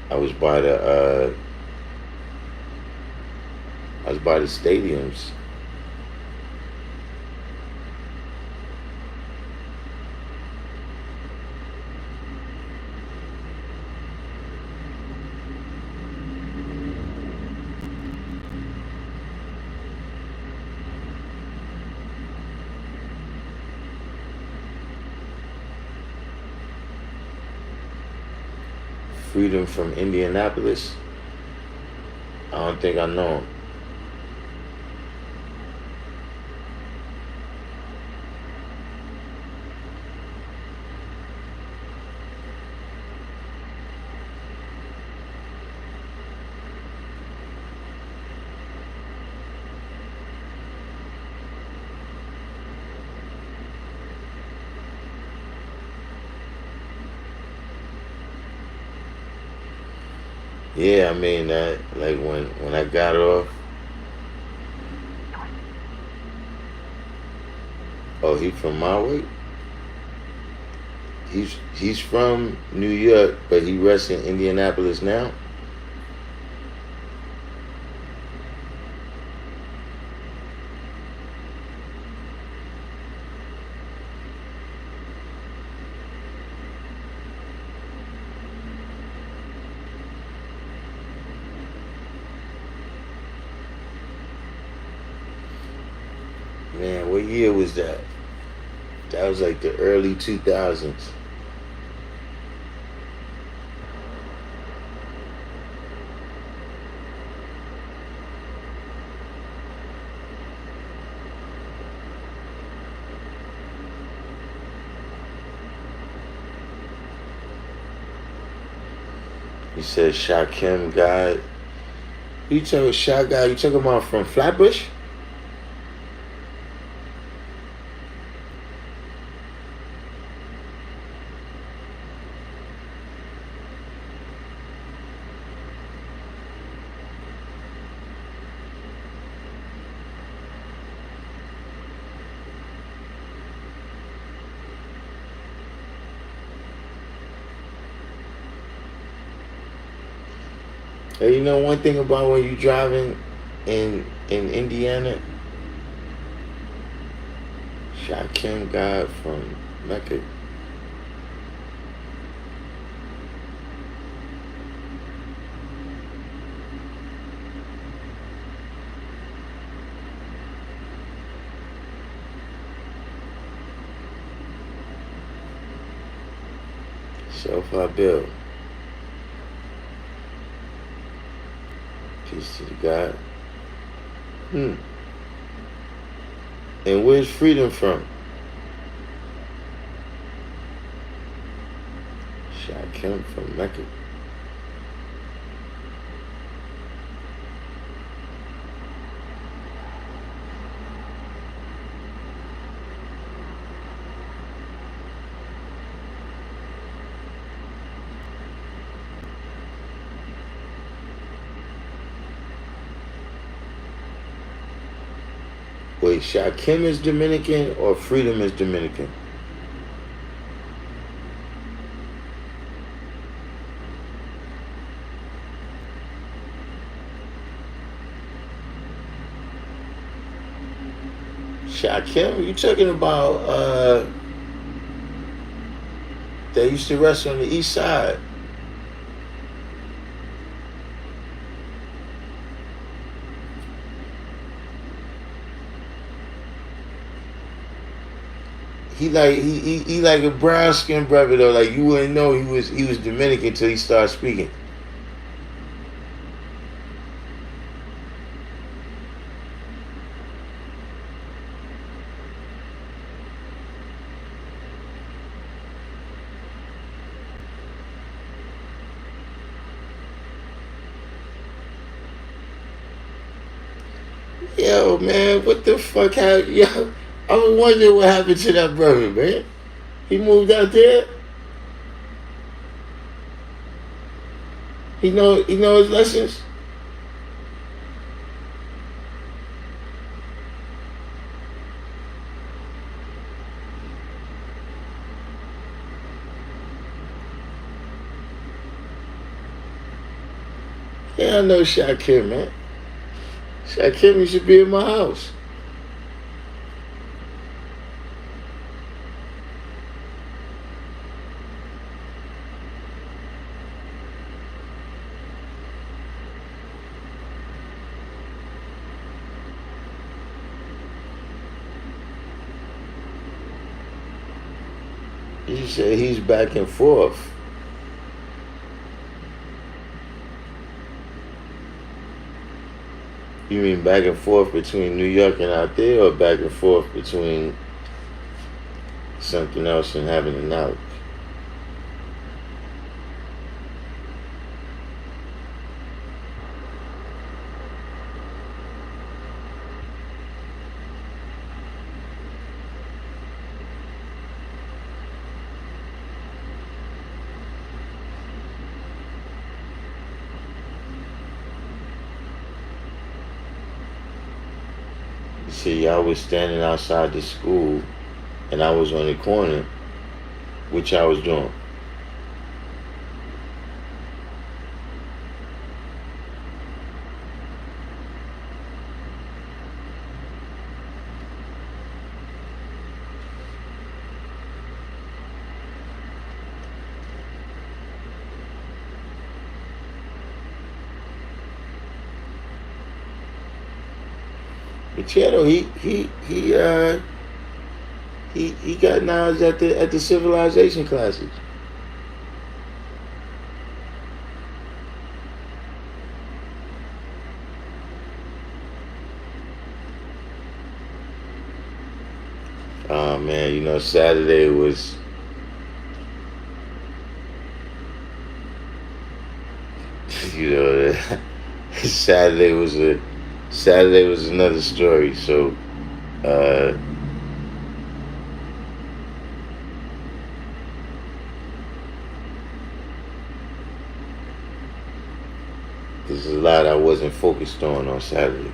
I was by the stadiums. Freedom from Indianapolis. I don't think I know him. Yeah, I mean that. Like when I got off. Oh, he from my way. He's from New York, but he rests in Indianapolis now. Man, what year was that? That was like the early 2000s. He said Shakim guy. You talking Shot guy? You talking about from Flatbush? Hey, you know one thing about when you driving in Indiana, Shakim guy from Mecca. So-Fi Bill. Peace to the God. And where's freedom from? Shakim from Mecca. Wait, Shakim is Dominican or Freedom is Dominican? Shakim, you talking about they used to wrestle on the east side. He like a brown skinned brother though. Like you wouldn't know he was Dominican until he started speaking. Yo, man, what the fuck happened? Yo, I was wondering what happened to that brother, man. He moved out there. He know his lessons. Yeah, I know Shakim, man. Shakim, you should be in my house. You say he's back and forth. You mean back and forth between New York and out there, or back and forth between something else and having the knowledge? See, I was standing outside the school, and I was on the corner, which I was doing. But yeah, though, he got knowledge at the civilization classes. Oh man, Saturday was you know Saturday was a Saturday was another story. So uh there's a lot I wasn't focused on Saturday.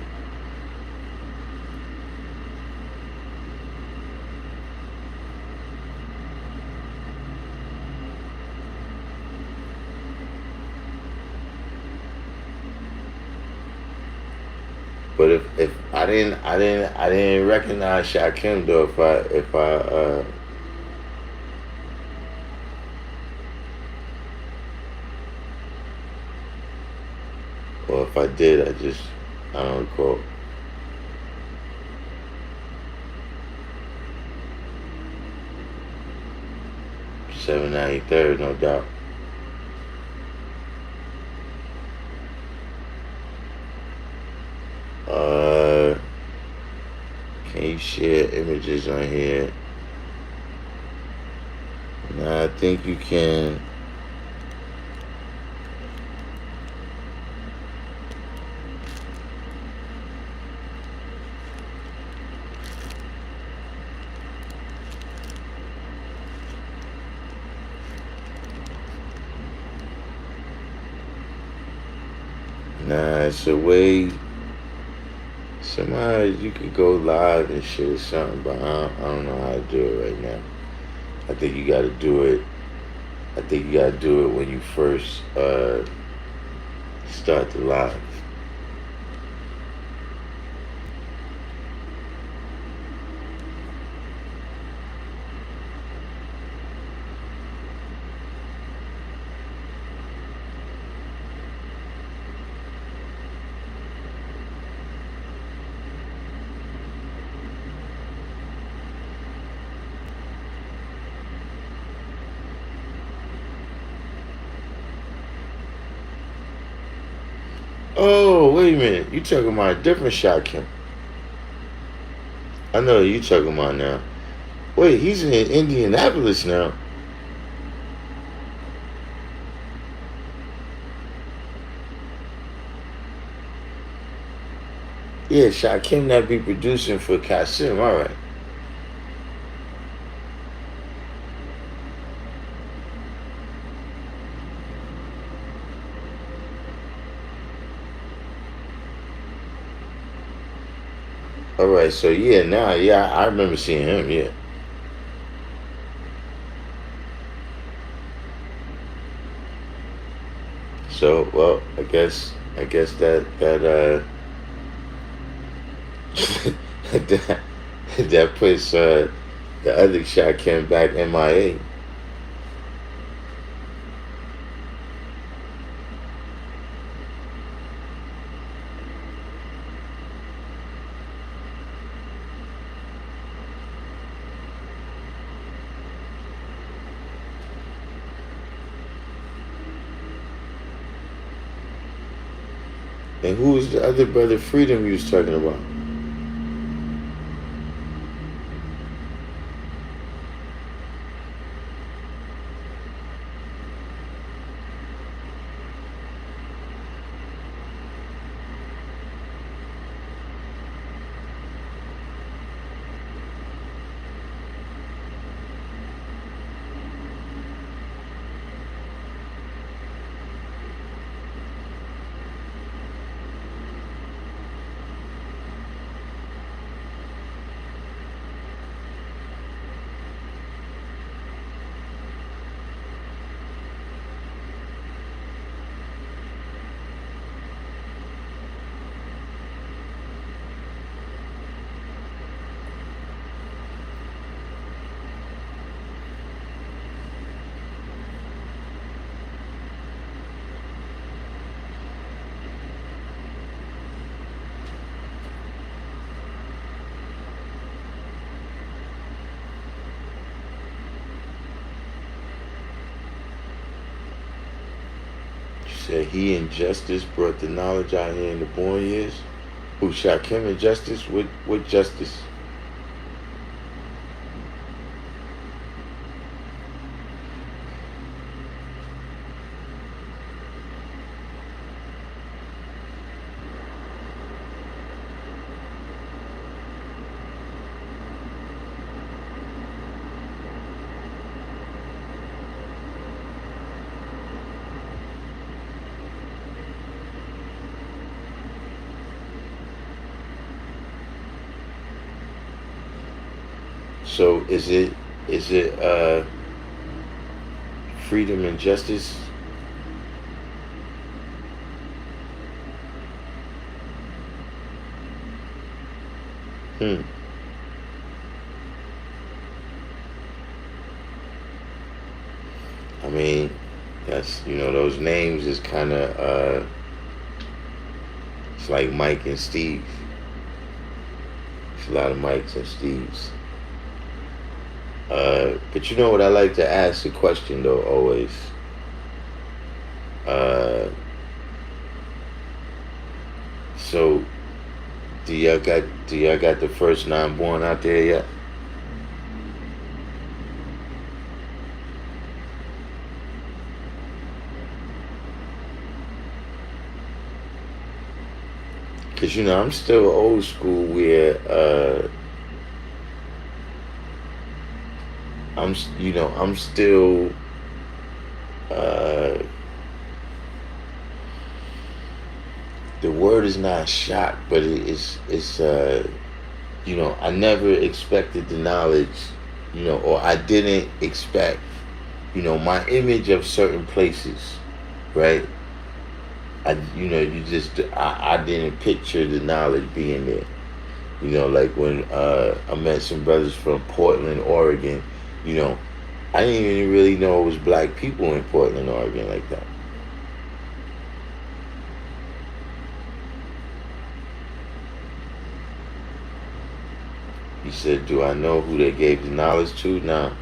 But if I didn't recognize Shakim though if I or if I did I don't recall. 793rd, no doubt. Uh can you share images on here? Nah, I think you can. Nah, it's a way. Somehow you could go live and shit or something, but I don't know how to do it right now. I think you got to do it. I think you got to do it when you first start the live. Oh, wait a minute. You talking about a different Shakim. I know who you talking about now. Wait, he's in Indianapolis now. Yeah, Shakim that be producing for Kasim. All right. All right. So yeah, now yeah, I remember seeing him. Yeah. So well, I guess that that, that puts the other Shakim back MIA. And who was the other brother Freedom you was talking about? Said he and Justice brought the knowledge out here in the born years. Who shot him and Justice? What Justice? So is it freedom and justice? Hmm. I mean, that's those names is kind of it's like Mike and Steve. It's a lot of Mikes and Steves. But you know what I like to ask the question though always. Uh, so do y'all got the first nine born out there yet? Cause I'm still old school where I'm still uh the word is not shocked, but it's I never expected the knowledge, or I didn't expect, my image of certain places, right? I didn't picture the knowledge being there. Like when I met some brothers from Portland, Oregon, you know, I didn't even really know it was black people in Portland, Oregon like that. He said, "Do I know who they gave the knowledge to?" Now,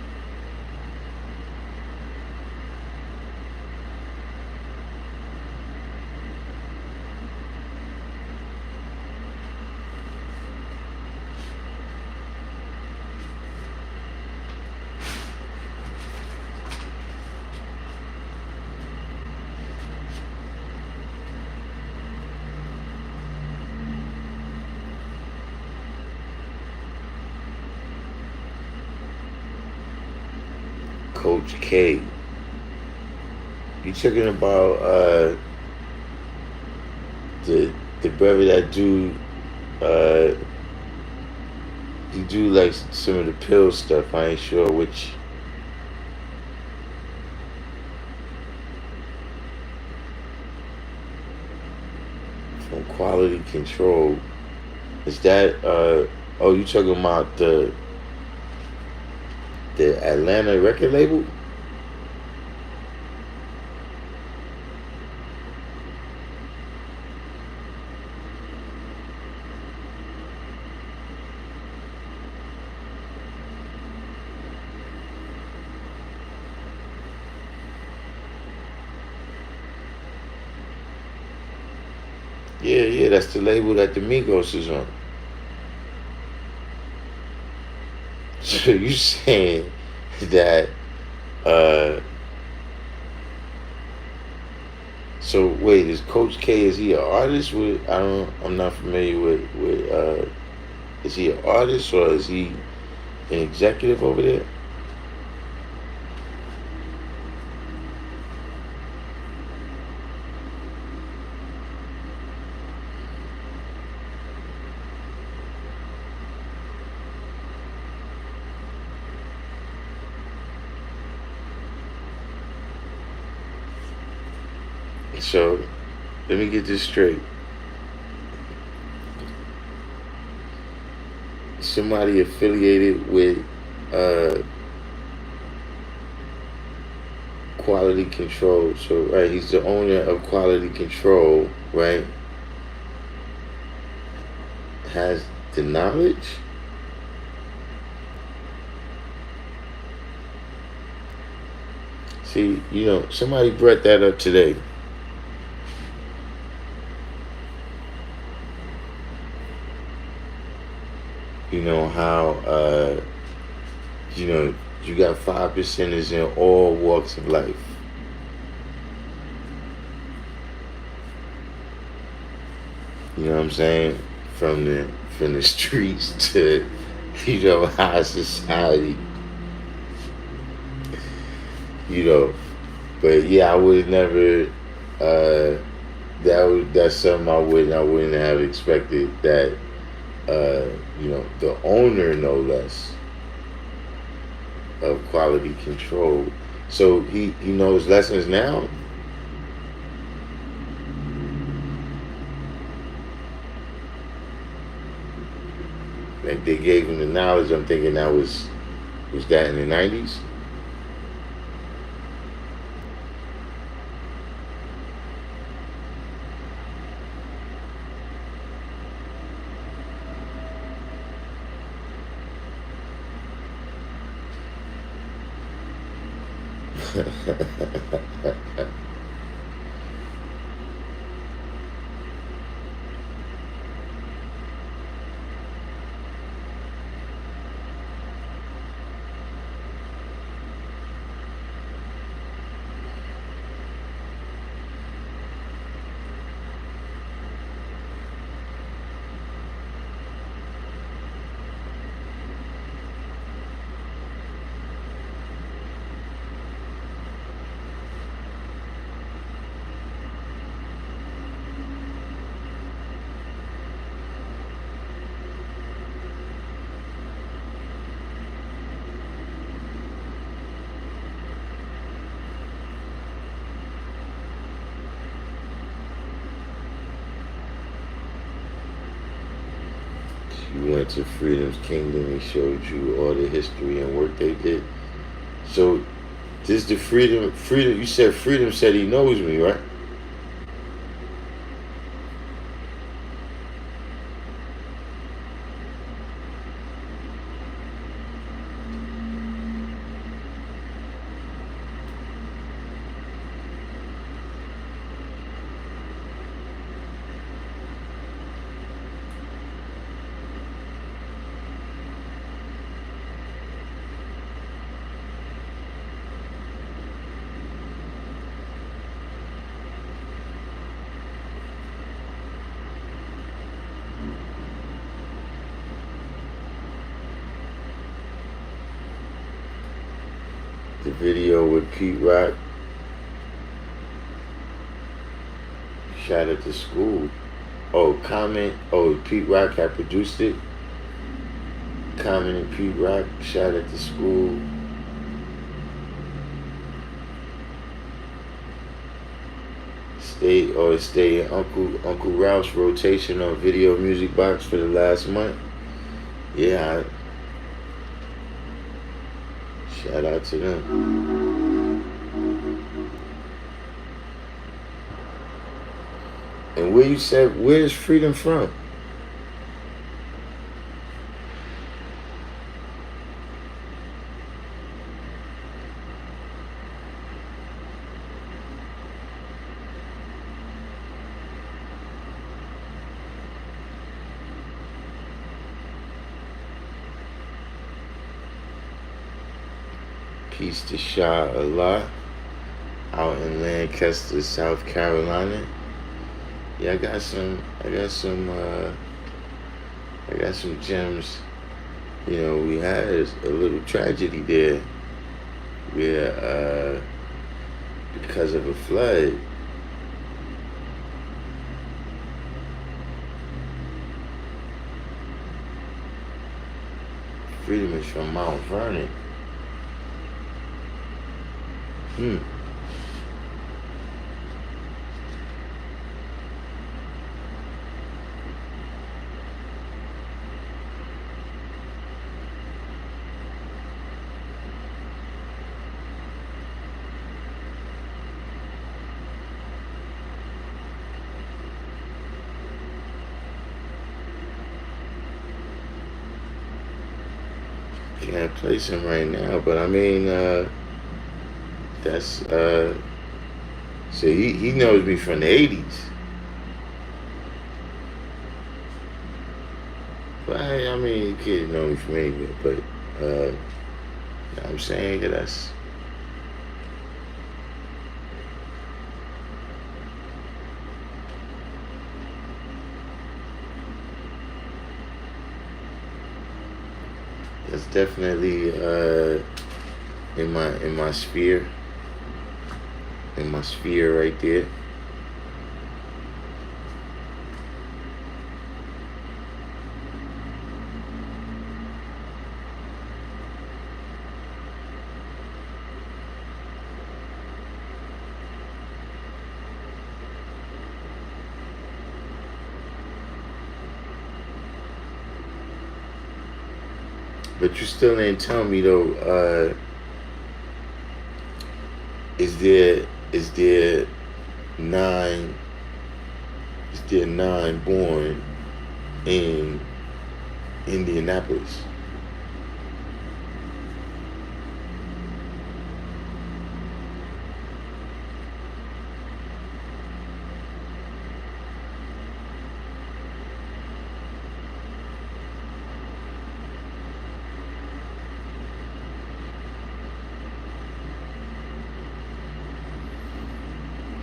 Coach K, you talking about the brother that do uh he do like some of the pill stuff. I ain't sure which. From quality control. Is that oh, you talking about the Atlanta record label? Yeah, yeah, that's the label that the Migos is on. So you saying that uh so wait, is Coach K, is he an artist with I'm not familiar with is he an artist or is he an executive over there? So let me get this straight. Somebody affiliated with uh quality control. So right, he's the owner of quality control, right? Has the knowledge. See, somebody brought that up today. You know how you know you got 5%ers in all walks of life. You know what I'm saying? From the streets to high society. You know, but yeah, I would never. Uh, that's something I wouldn't have expected that. The owner, no less, of quality control. So he knows lessons now. Like they gave him the knowledge. I'm thinking that was that in the '90s. You went to Freedom's Kingdom. He showed you all the history and work they did. So this the freedom. You said Freedom said he knows me, right? The video with Pete Rock shot at the school. Oh, comment. Oh, Pete Rock had produced it. Common and Pete Rock shot at the school. Stay in Uncle Ralph's rotation on Video Music Box for the last month. Yeah, shout out to them. And where you said, where's Freedom from? Peace to Shah Allah out in Lancaster, South Carolina. Yeah, I got some gems. We had a little tragedy there where because of a flood, Freedom is from Mount Vernon. Can't place him right now, but I mean, that's so he knows me from the '80s. But I mean, you could know me from anywhere. But you know what I'm saying that that's definitely in my sphere, right there. But you still ain't tell me though. Is there nine? Is there nine born in Indianapolis?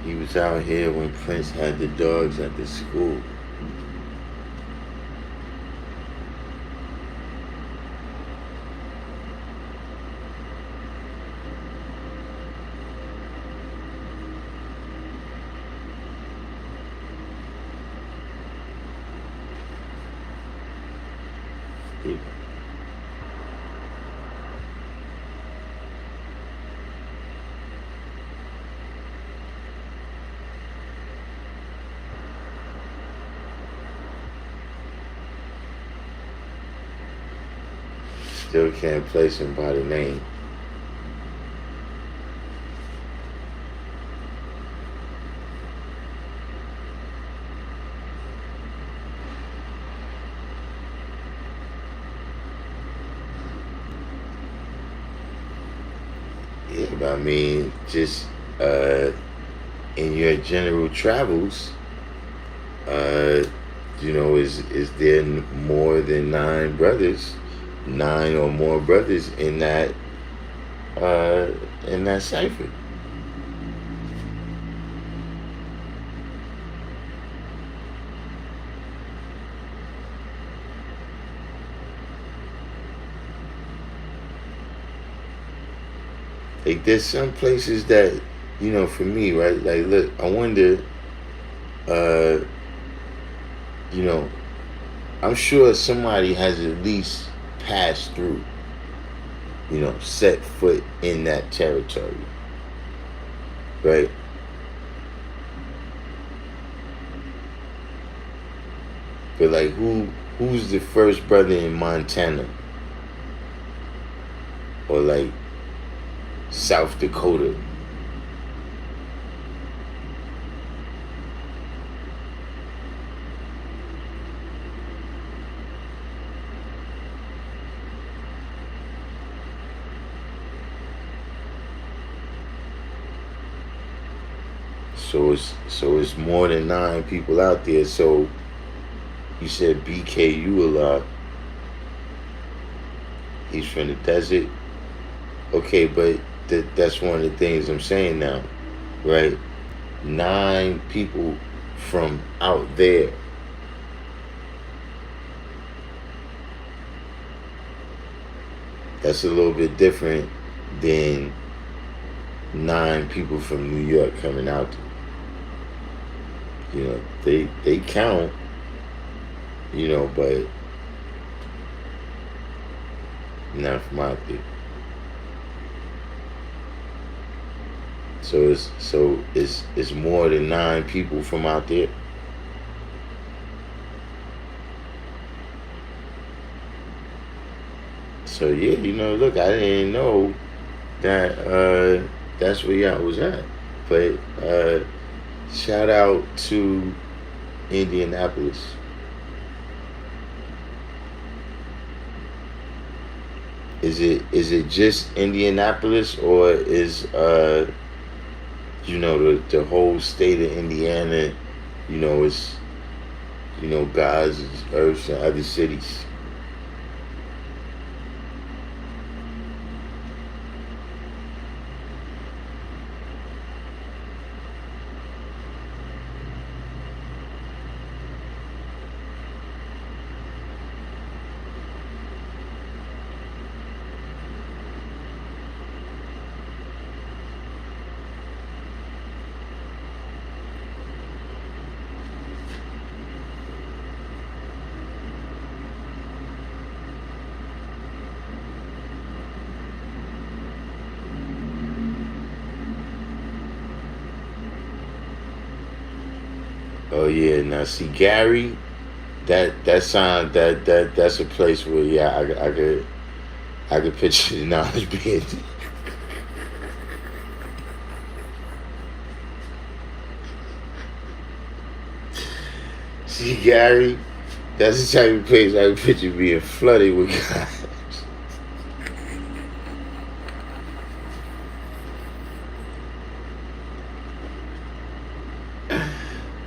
He was out here when Prince had the dogs at the school. He still can't place him by the name. Yeah, but I mean, just in your general travels, uh, is there more than nine brothers, nine or more brothers uh, in that cipher? Like, there's some places that, for me, right? Like, look, I wonder, uh, you know, I'm sure somebody has at least passed through, set foot in that territory, right? But like, who's the first brother in Montana or like South Dakota? So it's more than nine people out there. So you said BKU a lot. He's from the desert. Okay, but that's one of the things I'm saying now, right? Nine people from out there. That's a little bit different than nine people from New York coming out. They count, but not from out there. So it's more than nine people from out there. So yeah, look, I didn't know that that's where y'all was at. But shout out to Indianapolis. Is it just Indianapolis, or is the whole state of Indiana, it's God's earth and other cities? Oh yeah, now see Gary, that sound that's a place where yeah I could picture the knowledge being. See Gary, that's the type of place I could picture being flooded with guys.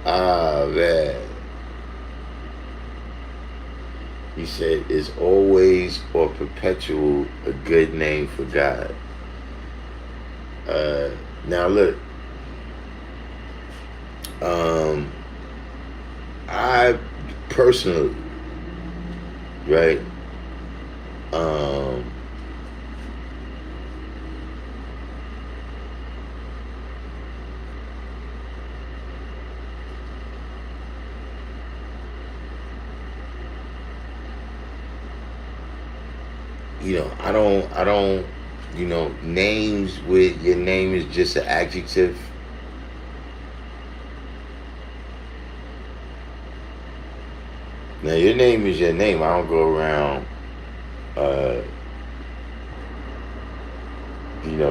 Ah man, he said is always or perpetual a good name for God. Uh, Now look, um, I personally, right? Um, I don't, names with your name is just an adjective. Now your name is your name. I don't go around, uh,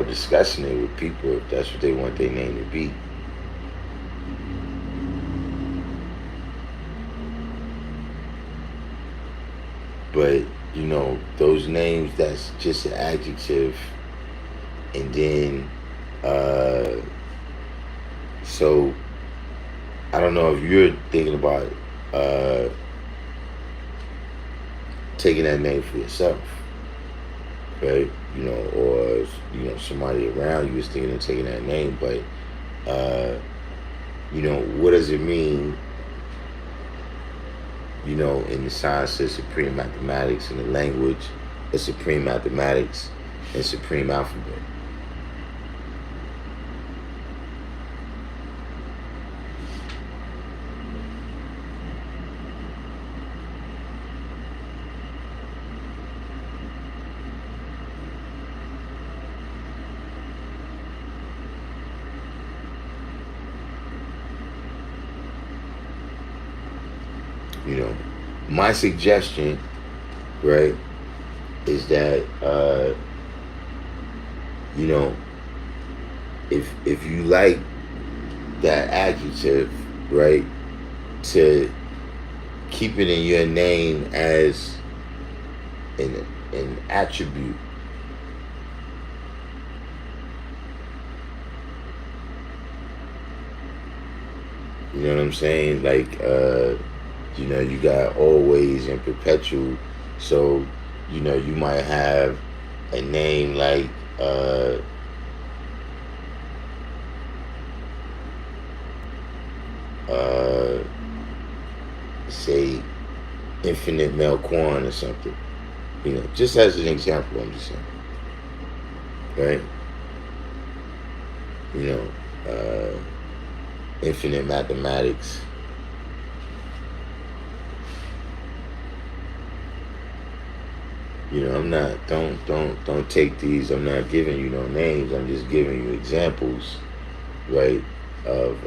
discussing it with people if that's what they want their name to be. But those names that's just an adjective, and then uh, so I don't know if you're thinking about uh, taking that name for yourself, right? Or somebody around you is thinking of taking that name, but uh, what does it mean? In the science of supreme mathematics, in the language of supreme mathematics and supreme alphabet. My suggestion, right, is that if you like that adjective, right, to keep it in your name as an attribute. You know what I'm saying? Like, you got always and perpetual. So, you might have a name like, uh, say, Infinite Melquan or something. Just as an example, I'm just saying. Right? You know, Infinite Mathematics. I'm not. Don't take these. I'm not giving you no names. I'm just giving you examples, right? Of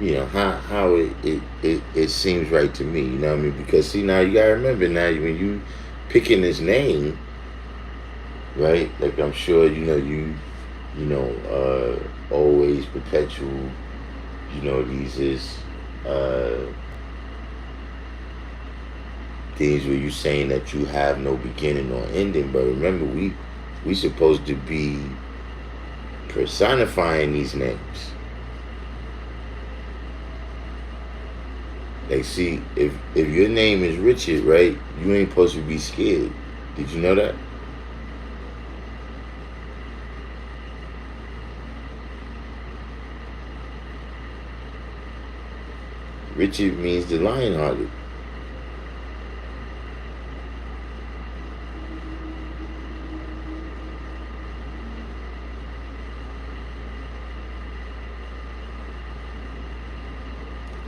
how it seems right to me. You know what I mean? Because see, now you gotta remember, now when you picking this name, right? Like I'm sure always perpetual. These is things where you saying that you have no beginning or ending. But remember, we supposed to be personifying these names. Like, see, if your name is Richard, right, you ain't supposed to be scared. Did you know that? Richard means the lion-hearted.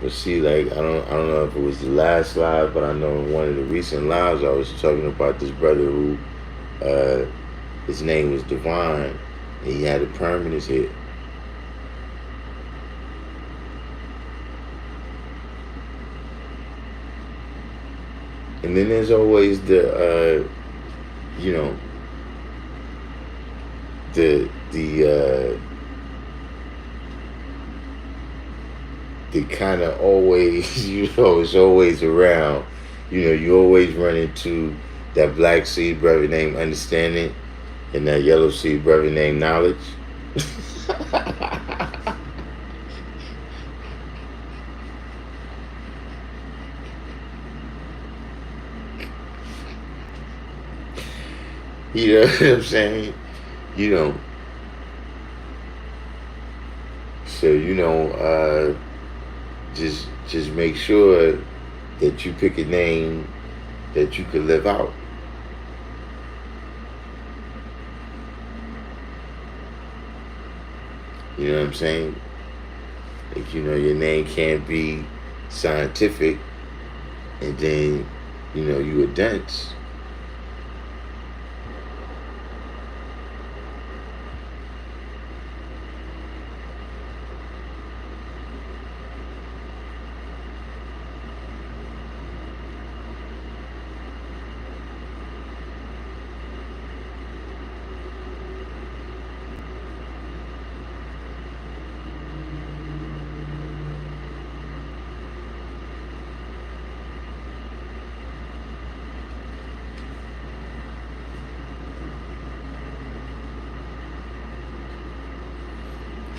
But see, like I don't know if it was the last live, but I know in one of the recent lives I was talking about this brother who uh, his name was Divine, and he had a perm in his head. And then there's always the you know, the kind of always, you know, it's always around. You know, you always run into that black seed brother named understanding and that yellow seed brother named knowledge. You know what I'm saying? You know, so just make sure that you pick a name that you could live out. You know what I'm saying? Like, you know, your name can't be scientific and then, you know, you a dense.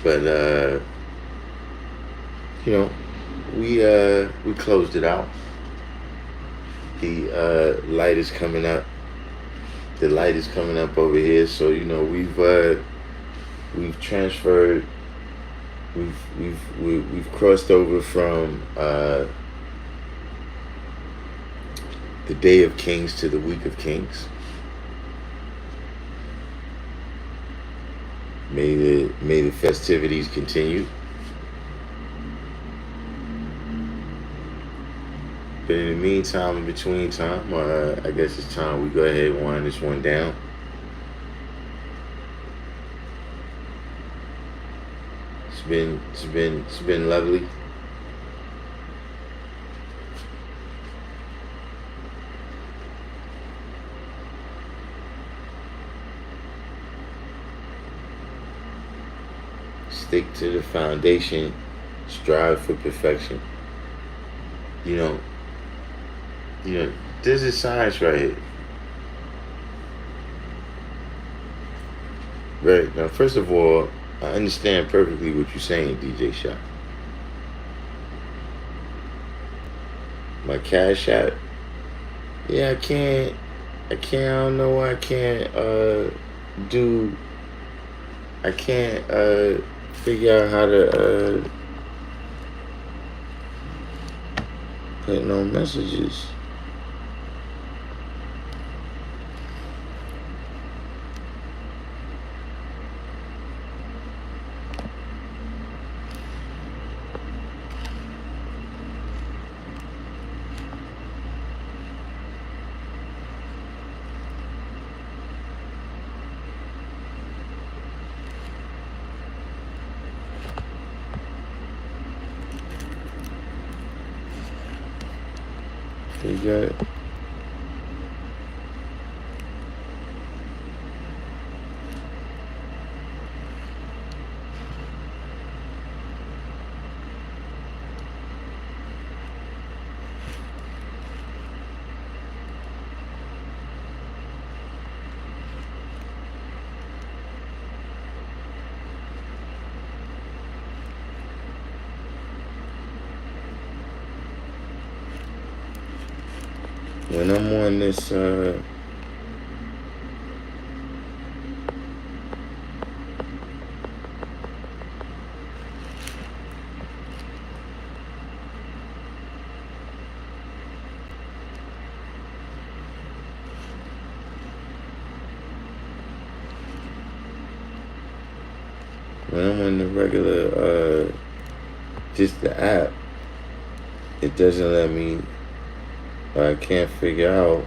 But you know, we closed it out. The light is coming up. The light is coming up over here. So you know we've transferred. We've crossed over from the Day of Kings to the Week of Kings. May the festivities continue. But in the meantime, in between time, I guess it's time we go ahead and wind this one down. It's been lovely. Stick to the foundation. Strive for perfection. You know, there's a science right here. Right now, first of all, I understand perfectly what you're saying, DJ Shot. My Cash App, yeah, I don't know why I can't do. I can't figure out how to put no messages. You got it. When I'm on this when I'm on the regular just the app, it doesn't let me. I can't figure out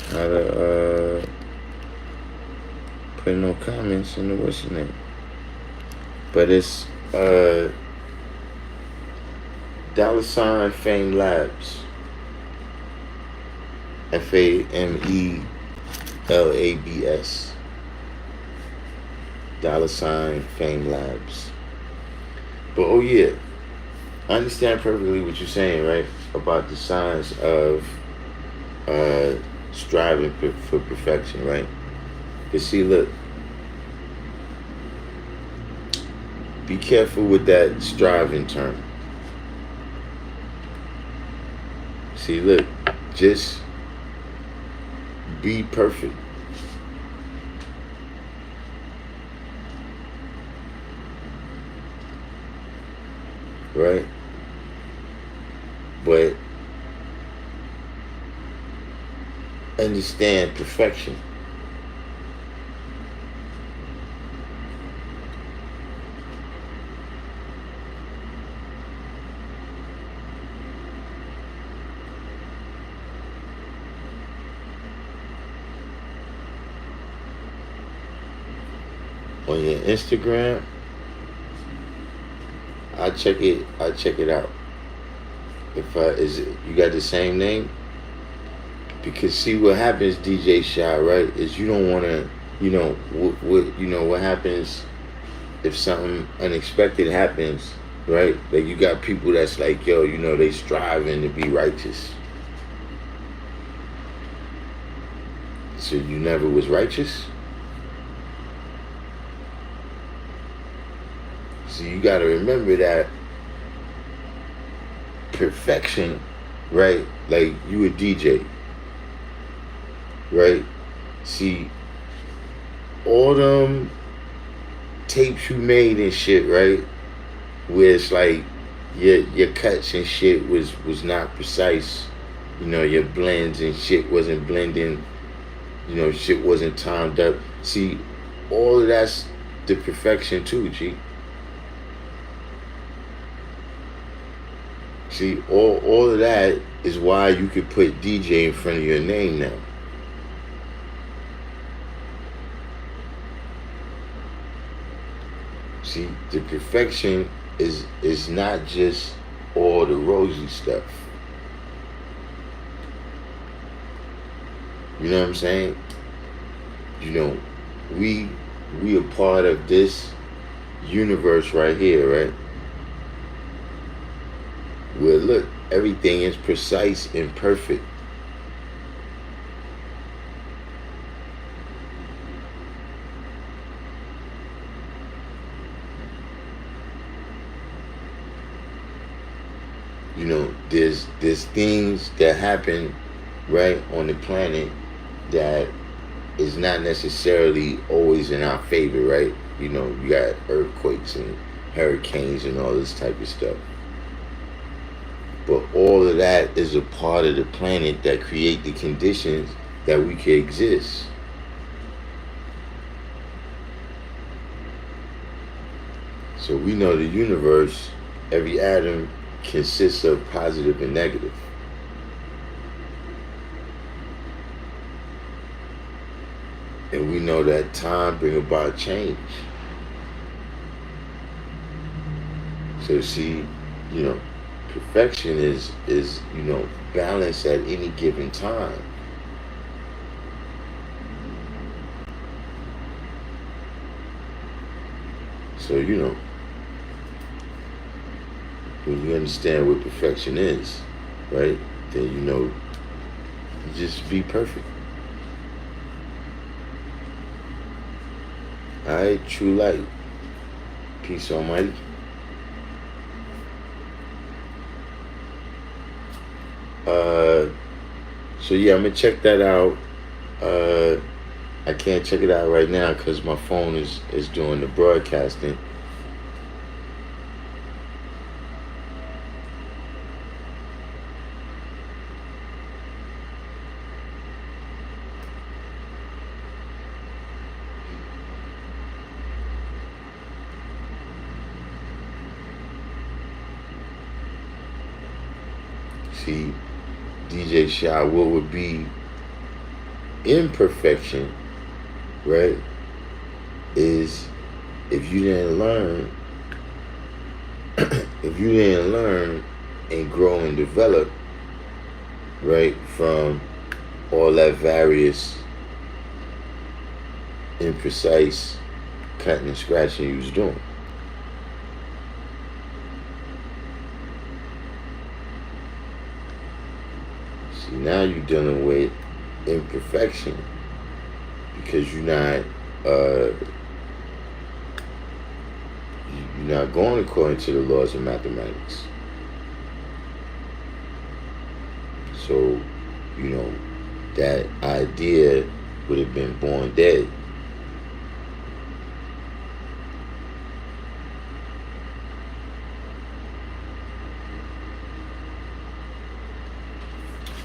how to put no comments in the what's your name. But it's $Fame Labs. FAMELABS. $Fame Labs. But oh yeah, I understand perfectly what you're saying, right? About the signs of striving for perfection, right? Because see, look, be careful with that striving term. See, look, just be perfect. Right? But understand perfection. On your Instagram, I check it out. If you got the same name, because see what happens, DJ Shy, right? Is you don't want to, what happens if something unexpected happens, right? Like you got people that's like, yo, they striving to be righteous. So you never was righteous. So you got to remember that perfection, right? Like you a DJ, right? See, all them tapes you made and shit, right? Where it's like your cuts and shit was not precise. Your blends and shit wasn't blending. Shit wasn't timed up. See, all of that's the perfection too, G. See, all of that is why you could put DJ in front of your name now. See, the perfection is not just all the rosy stuff. You know what I'm saying? We a part of this universe right here, right? Where look, everything is precise and perfect. There's things that happen right on the planet that is not necessarily always in our favor, right? You got earthquakes and hurricanes and all this type of stuff. But all of that is a part of the planet that create the conditions that we can exist. So we know the universe, every atom consists of positive and negative. And we know that time brings about change. So see, perfection is balance at any given time. So when you understand what perfection is, right, then you just be perfect. Alright, true light. Peace almighty. So yeah, I'm gonna check that out. I can't check it out right now because my phone is doing the broadcasting. See, DJ Shy, what would be imperfection, right, is if you didn't learn and grow and develop, right, from all that various imprecise cutting and scratching you was doing. See, now you're dealing with imperfection because you're not going according to the laws of mathematics. So, that idea would have been born dead.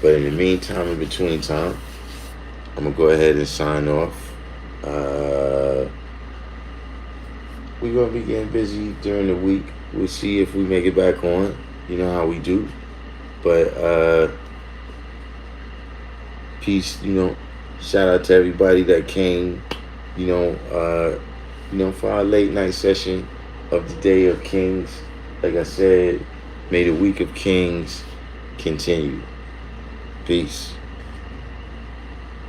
But in the meantime, in between time, I'm going to go ahead and sign off. We're going to be getting busy during the week. We'll see if we make it back on. You know how we do. But peace, shout out to everybody that came, for our late night session of the Day of Kings. Like I said, may the week of Kings continue. Peace.